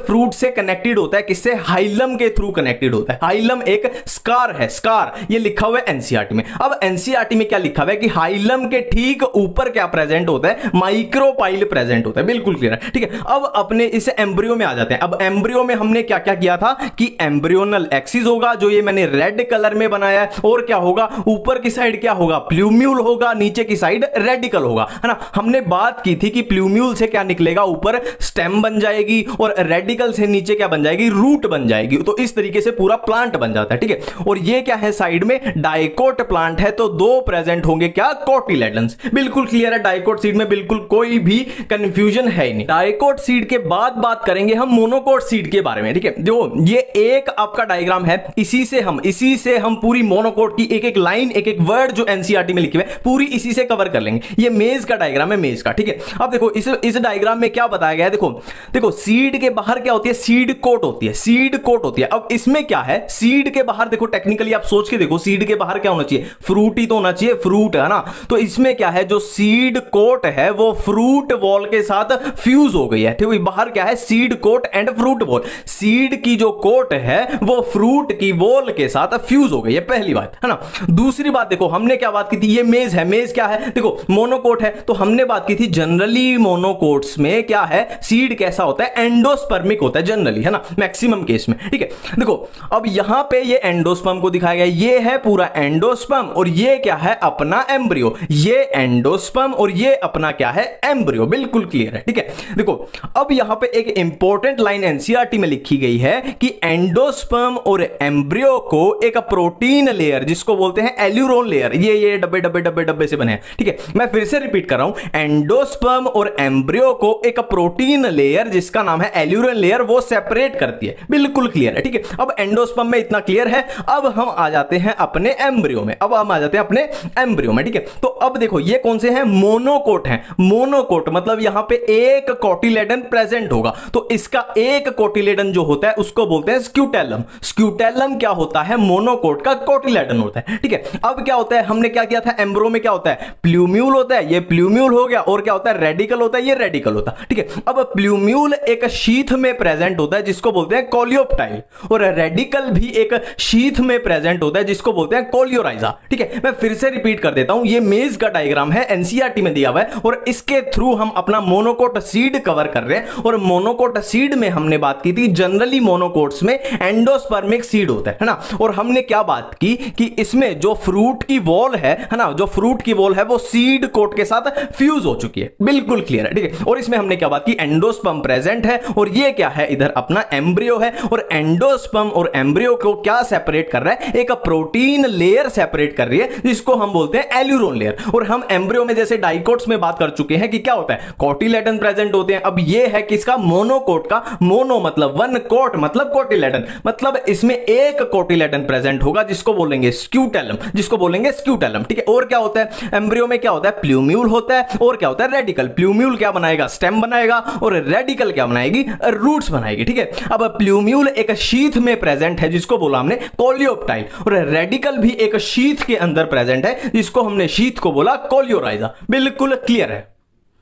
फ्रूट से कनेक्टेड होता है, किससे, हाइलम के थ्रू कनेक्टेड होता है। हाइलम एक स्कार है, स्कार ये लिखा हुआ है एनसीईआरटी में। अब एनसीईआरटी में क्या लिखा हुआ है कि हाइलम के ठीक ऊपर क्या प्रेजेंट होता है, माइक्रोपाइल प्रेजेंट होता है, बिल्कुल क्लियर है, ठीक है। अब अपने इस एम्ब्रियो में आ जाते हैं। अब एम्ब्रियो में हमने क्या क्या किया था कि एम्ब्रियोनल एक्सिस होगा, जो ये मैंने रेड कलर में बनाया है, और क्या होगा, ऊपर की साइड क्या होगा, प्लूम्यूल होगा, नीचे की साइड रेडिकल होगा, है ना। हमने बात की थी कि प्लूम्यूल से क्या निकलेगा, ऊपर स्टेम बन जाएगी, और रेडिकल से नीचे क्या बन जाएगी, रूट बन जाएगी। तो इस तरीके से पूरा प्लांट बन जाता है, ठीक है। और ये क्या है, साइड में डाइकोट प्लांट है, तो दो प्रेजेंट होंगे क्या, कोटिलेडन्स, बिल्कुल क्लियर है। डाइकोट सीड में बिल्कुल कोई भी कंफ्यूजन है ही नहीं। डाइकोट सीड के बाद बात करेंगे हम मोनोकोट सीड के बारे में, ठीक है। जो ये एक आपका डायग्राम है, इसी से हम पूरी मोनोकोट की एक एक लाइन, एक एक वर्ड जो एनसीईआरटी में लिखे हुए पूरी इसी से कवर कर लेंगे। ये मेज का डायग्राम है, मेज का, ठीक है। अब देखो इस डायग्राम में क्या बताया गया है, देखो सीड के बाहर क्या होती है, सीड कोट होती है, सीड कोट होती है। अब इसमें क्या है, सीड के बाहर देखो, टेक्निकली आप सोच के देखो, सीड के बाहर क्या होना चाहिए, फ्रूट ही तो होना चाहिए, फ्रूट है ना। तो इसमें क्या है, जो सीड कोट है वो फ्रूट वॉल के साथ फ्यूज हो गई है, ठीक है। बाहर क्या है, seed coat and fruit wall, seed की जो कोट है वो फ्रूट की वॉल के साथ फ्यूज हो गई है, पहली बात, है ना। दूसरी बात देखो हमने क्या बात की थी, ये मेज है, मेज क्या है, देखो मोनोकोट है, तो हमने बात की थी जनरली मोनोकोट्स में क्या है, सीड कैसा होता है, एंडोस्पर्मिक होता है जनरली, है ना, मैक्सिमम केस में, ठीक है। देखो अब यहां पे ये एंडोस्पर्म को दिखाया गया, ये है पूरा एंडोस्पर्म, और ये क्या है, अपना एम्ब्रियो, ये एंडोस्पर्म और ये अपना क्या है, एम्ब्रियो, बिल्कुल क्लियर है, ठीक है। देखो अब यहां पे एक इंपॉर्टेंट लाइन एनसीईआरटी में लिखी गई है कि एंडोस्पर्म और एम्ब्रियो को एक प्रोटीन लेयर, जिसको बोलते हैं एल्यूरोन लेयर, ये डब्बे डब्बे डब्बे डब्बे से बने हैं, ठीक है। मैं फिर से रिपीट कर रहा हूं, एंडोस्पर्म और एम्ब्रियो को एक प्रोटीन लेयर जिसका नाम है एल्यूरोन लेयर, वो सेपरेट करती है, बिल्कुल क्लियर है, ठीक है। अब एंडोस्पर्म में इतना क्लियर है। अब हम आ जाते हैं अपने एम्ब्रियो में, ठीक है। तो अब देखो ये कौन से हैं, मोनोकोट हैं। मोनोकोट मतलब यहां पे एक कोटिलेडन प्रेजेंट होगा, तो इसका एक कोटिलेडन जो होता है उसको बोलते हैं स्क्यूटेलम। स्क्यूटेलम क्या होता है, मोनोकोट का कोटिलेडन होता है, ठीक है। अब क्या होता है, हमने क्या किया था, एम्ब्रो में क्या होता है, प्लूम्यूल होता है, ये प्लूम्यूल हो गया, और क्या होता है, रेडिकल होता है, ये रेडिकल होता है, ठीक है। अब प्लूम्यूल एक शीथ में प्रेजेंट होता है जिसको बोलते हैं कोलियोप्टाइल, और रेडिकल भी एक शीथ में प्रेजेंट होता है जिसको बोलते हैं कोलियोराइजा, ठीक है। मैं फिर से रिपीट कर देता हूं, ये मेज का डायग्राम है, एनसीईआरटी में दिया हुआ है, और इसके थ्रू हम अपना मोनोकोट सीड कवर कर रहे हैं। और मोनोकोट सीड में हमने बात की थी, जनरली मोनोकोट्स में एंडोस्पर्मिक सीड होता है ना। और हमने क्या बात की कि इसमें जो फ्रूट की वॉल है ना, जो फ्रूट की वॉल है वो सीड कोट के साथ फ्यूज हो चुकी है, बिल्कुल क्लियर है, ठीक है। और इसमें हमने क्या बात की, एंडोस्पर्म प्रेजेंट है, और ये क्या है, इधर अपना एम्ब्रियो है, और एंडोस्पर्म और एम्ब्रियो को क्या सेपरेट कर रहा है, एक प्रोटीन लेयर सेपरेट कर रही है जिसको हम बोलते हैं एल्यूरोन लेयर। और हम एम्ब्रियो में जैसे डाइकोट्स में बात कर चुके हैं कि क्या होता है, कोटिलेडन प्रेजेंट होते हैं। अब ये है किसका, मोनोकोट का, मोनो मतलब वन, कोट मतलब कोटिलेडन, मतलब इसमें एक कोटिलेडन प्रेजेंट होगा जिसको बोलेंगे स्क्यूटेलम, जिसको बोलेंगे स्क्यूटेलम, ठीक है। और क्या होता है एम्ब्रियो में, क्या होता है प्लूम्यूल होता है, और क्या होता है रेडिकल। प्लूम्यूल क्या बनाएगा, स्टेम बनाएगा, और रेडिकल क्या बनाएगी, रूट्स बनाएगी, ठीक है। अब प्लूम्यूल एक शीथ में प्रेजेंट है जिसको बोला हमने कोलियोप्टाइल, और रेडिकल भी एक शीथ के अंदर प्रेजेंट है जिसको हमने शीथ को बोला कोलियोराइजा। बिल्कुल क्लियर है।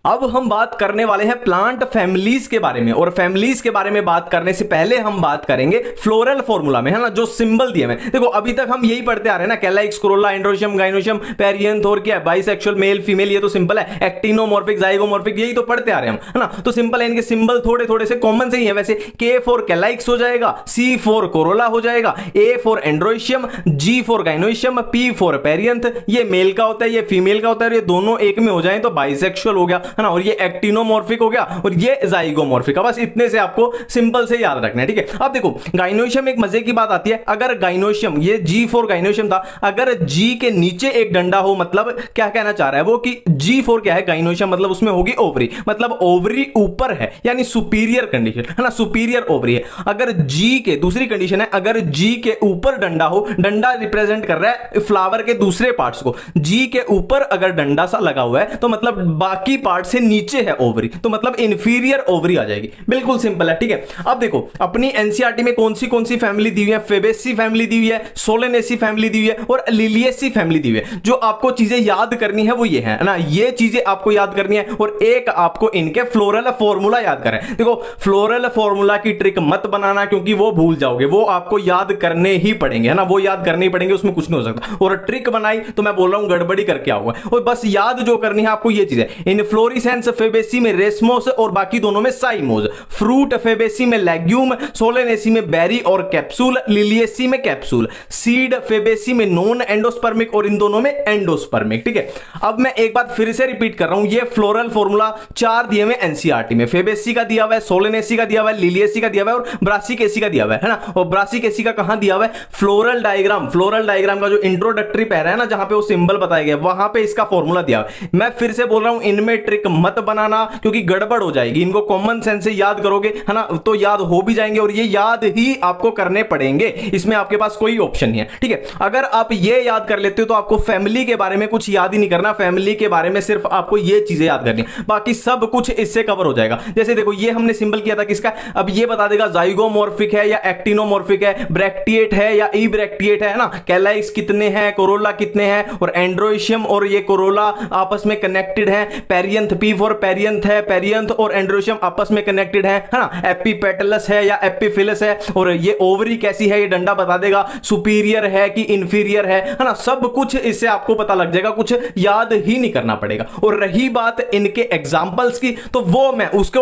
अब हम बात करने वाले हैं प्लांट फैमिलीज के बारे में, और फैमिलीज के बारे में बात करने से पहले हम बात करेंगे फ्लोरल फॉर्मूला में, है ना, जो सिंबल दिए हैं। देखो अभी तक हम यही पढ़ते आ रहे हैं ना, कैलाइक्स, कोरोला, एंड्रोशियम, गाइनोशियम, पेरियंथ, और क्या बाइसेक्सुअल, मेल फीमेल, ये तो सिंपल है। एक्टिनोमॉर्फिक, जाइगोमॉर्फिक, यही तो पढ़ते आ रहे हैं हम, है ना। तो सिंपल है, इनके सिंबल थोड़े थोड़े से कॉमन से ही है वैसे। K फॉर कैलाइक्स हो जाएगा, C फॉर कोरोला हो जाएगा, A for androecium, G for gynoecium, P for perianth. ये मेल का होता है, ये फीमेल का होता है, और ये दोनों एक में हो जाए तो बाइसेक्सुअल हो गया, है ना। और ये एक्टिनोमॉर्फिक हो गया, और ये जाइगोमॉर्फिक। बस इतने से आपको सिंपल से याद रखना है, ठीक है। अब देखो गाइनोशियम, एक मजे की बात आती है, अगर गाइनोशियम, ये G फॉर गाइनोशियम था, अगर G के नीचे एक डंडा हो, मतलब क्या कहना चाह रहा है वो कि G फॉर क्या है, गाइनोशियम, मतलब उसमें होगी ओवरी, मतलब ओवरी ऊपर है, यानी सुपीरियर कंडीशन, है ना, सुपीरियर ओवरी है। अगर G के, दूसरी कंडीशन है, अगर G के ऊपर डंडा हो, डंडा रिप्रेजेंट कर रहा है फ्लावर के दूसरे पार्ट्स को, G के ऊपर अगर डंडा सा लगा हुआ है तो मतलब बाकी पार्ट से नीचे है ओवरी, तो मतलब इंफीरियर ओवरी आ जाएगी। बिल्कुल सिंपल है, ठीक है। अब देखो अपनी एनसीईआरटी में कौन सी फैमिली दी हुई है, फेबेसी फैमिली दी हुई है, सोलेनेसी फैमिली दी हुई है, और लिलिएसी फैमिली दी हुई है। जो आपको चीजें याद करनी है वो ये है ना, ये चीजें आपको याद करनी है, और एक आपको इनके फ्लोरल फॉर्मूला याद करें। देखो फ्लोरल फॉर्मूला की ट्रिक मत बनाना, क्योंकि वो भूल जाओगे, वो आपको याद करने ही पड़ेंगे, है ना, वो याद करने ही पड़ेंगे, उसमें कुछ नहीं हो सकता। और ट्रिक बनाई तो मैं बोल रहा हूं गड़बड़ी करके आऊंगा, और बस याद जो करनी है आपको ये चीजें, इनफ्लोरेसेंस फेबेसी में रेसमोस, और बाकी दोनों में साइमोस। फ्रूट फेबेसी में लेग्यूम, सोलेनेसी में बेरी और कैप्सूल, लिलिएसी में कैप्सूल। सीड फेबेसी में नॉन एंडोस्पर्मिक, और इन दोनों में एंडोस्पर्मिक, ठीक है। अब मैं एक बात फिर से रिपीट कर रहा हूं, ये फ्लोरल फॉर्मूला 4 दिए हुए एनसीईआरटी में, फेबेसी का दिया हुआ है, सोलेनेसी का दिया हुआ है, लिलिएसी का दिया हुआ है, और ब्रासिकेसी का दिया हुआ है ना। और ब्रासिकेसी का कहां दिया हुआ है, फ्लोरल डायग्राम, फ्लोरल डायग्राम का जो इंट्रोडक्टरी पैरा है ना, जहां पे वो सिंबल बताया गया, वहां पे इसका फॉर्मूला दिया हुआ है। मैं फिर से बोल रहा हूं, इनमें ट्रिक मत बनाना, क्योंकि गड़बड़ हो जाएगी। इनको कॉमन सेंस से याद करोगे, है ना, तो याद हो भी जाएंगे, और ये याद ही आपको करने पड़ेंगे, इसमें आपके पास कोई ऑप्शन नहीं है, ठीक है। अगर आप ये याद कर लेते हो तो आपको फैमिली के बारे में कुछ याद ही नहीं करना, फैमिली के बारे में सिर्फ आपको ये चीजें याद करनी, बाकी सब कुछ इससे कवर हो जाएगा। जैसे देखो ये हमने सिंबल किया था किसका, अब ये बता देगा जाइगोमॉर्फिक है या एक्टिनोमॉर्फिक है, ब्रैक्टिएट है या इब्रैक्टिएट है ना, कैलाइक्स कितने हैं, कोरोला कितने हैं, और एंड्रोशियम और ये कोरोला आपस में कनेक्टेड है, पेरियंथ, P फॉर पेरियंथ है, पेरियंथ और एंड्रोशियम आपस में कनेक्टेड है ना, एपिपेटलस है या एपिफिलस है, और ये ओवरी कैसी है, ये डंडा बता देगा, सुपीरियर है कि इंफीरियर है ना, सब कुछ इससे आपको पता लग जाएगा, कुछ याद ही नहीं करना पड़ेगा। और रही बात इनके एग्जांपल्स की, तो वो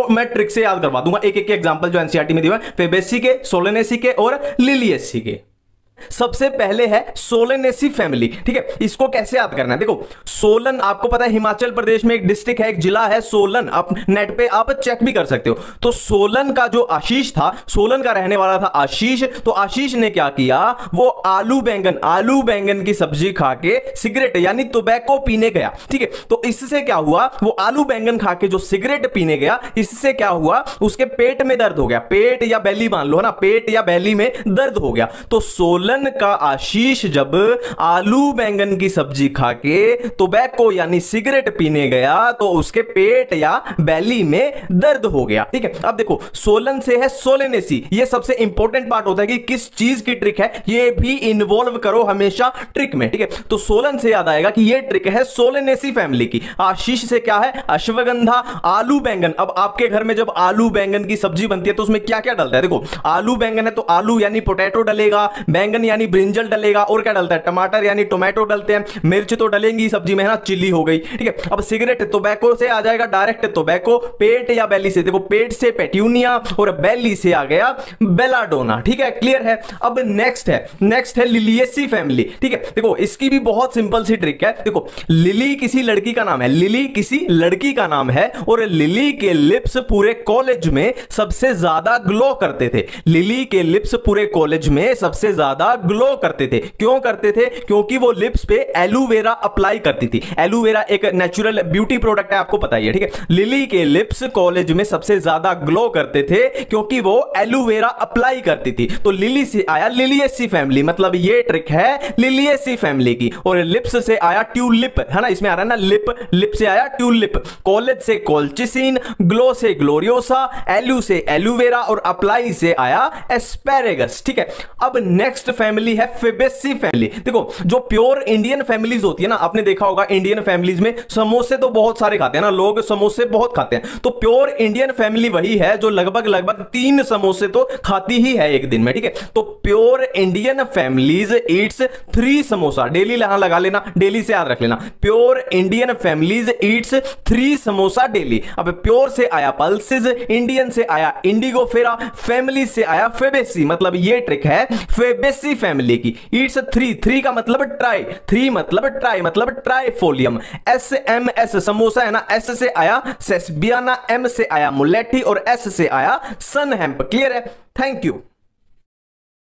मैं ट्रिक से याद करवा दूंगा, एक एक एग्जांपल जो एनसीईआरटी में दिया है, फेबेसी के, सोलेनेसी के और लिलिएसी के। सबसे पहले है सोलेनेसी फैमिली, ठीक है। इसको कैसे याद करना है, देखो सोलन आपको पता है हिमाचल प्रदेश में एक डिस्ट्रिक्ट है, एक जिला है सोलन, आप नेट पे आप चेक भी कर सकते हो। तो सोलन का जो आशीष था, सोलन का रहने वाला था आशीष, तो आशीष ने क्या किया, वो आलू बैंगन की सब्जी खा के सिगरेट यानी टोबैको पीने गया, ठीक है। तो इससे क्या हुआ, वो आलू बैंगन खा के जो सिगरेट पीने गया, इससे क्या हुआ, उसके पेट में दर्द हो गया, पेट या बेली मान लो ना, पेट या बेली में दर्द हो गया। तो सोलन का आशीष जब आलू बैंगन की सब्जी खा के टोबैको यानी सिगरेट पीने गया, तो उसके पेट या बेली में दर्द हो गया, ठीक है। अब देखो सोलन से है सोलेनेसी, ये सबसे इंपॉर्टेंट पार्ट होता है कि किस चीज की ट्रिक है, ये भी इन्वॉल्व करो हमेशा ट्रिक में, ठीक है। तो सोलन से याद आएगा कि ये ट्रिक है सोलेनेसी फैमिली की। आशीष से क्या है, अश्वगंधा, आलू बैंगन। अब आपके घर में जब आलू बैंगन की सब्जी बनती है तो उसमें क्या क्या डलता है, देखो आलू बैंगन है तो आलू यानी पोटैटो डलेगा, बैंगन यानी ब्रिंजल डलेगा, और क्या डलता है, टमाटर यानी टोमेटो डलते हैं, मिर्च तो डलेंगी सब्जी में, है ना, चिल्ली हो गई, ठीक है। अब सिगरेट टोबैको से आ जाएगा डायरेक्ट टोबैको, पेट या बेली से, देखो पेट से पेट्यूनिया और बेली से आ गया बेलाडोना, ठीक है, क्लियर है। अब नेक्स्ट है लिलिएसी फैमिली, ठीक है। देखो इसकी भी बहुत सिंपल सी ट्रिक है, देखो लिली किसी लड़की का नाम है, लिली किसी लड़की का नाम है, और लिली के लिप्स पूरे कॉलेज में सबसे ज्यादा ग्लो करते थे, लिली के लिप्स पूरे कॉलेज में सबसे ज्यादा ज्यादा ग्लो करते थे। क्यों करते थे? क्योंकि वो लिप्स पे एलोवेरा अप्लाई करती थी। एलोवेरा एक नेचुरल ब्यूटी प्रोडक्ट है, आपको पता ही है, ठीक है। लिली के लिप्स कॉलेज में सबसे ज्यादा ग्लो करते थे क्योंकि वो एलोवेरा अप्लाई करती थी। तो लिली से आया लिलिएसी फैमिली, मतलब ये ट्रिक है लिलिएसी फैमिली की। और लिप्स से आया ट्यूलिप, है ना, इसमें आ रहा है ना लिप, लिप से आया ट्यूलिप। कॉलेज से कॉलचिसिन, ग्लो से ग्लोरियोसा, एलू से एलोवेरा और अप्लाई से आया एस्पेरेगस, ठीक है। अब नेक्स्ट फैमिली है फेबेसी फैमिली। देखो जो प्योर इंडियन फैमिलीज होती है ना, आपने देखा होगा इंडियन फैमिलीज में समोसे तो बहुत सारे खाते हैं ना, लोग समोसे बहुत खाते हैं। तो प्योर इंडियन फैमिली वही है जो लगभग 3 समोसे तो खाती ही है एक दिन में, ठीक है। तो pure Indian families Yeats 3 samosa daily, यहां लगा लेना, डेली से याद रख लेना। Pure Indian families Yeats 3 samosa daily. अब प्योर से आया पल्सेस, इंडियन से आया इंडिगोफेरा, फैमिली से आया फेबेसी, मतलब ये ट्रिक है फेबेसी फैमिली की। ईट्स 3 का मतलब ट्राई, 3 मतलब ट्राई, मतलब ट्राइफोलियम। SMS समोसा है ना, S से आया सेस्बियाना, M से आया मुलेठी और S से आया सनहेम्प। क्लियर है? Thank you.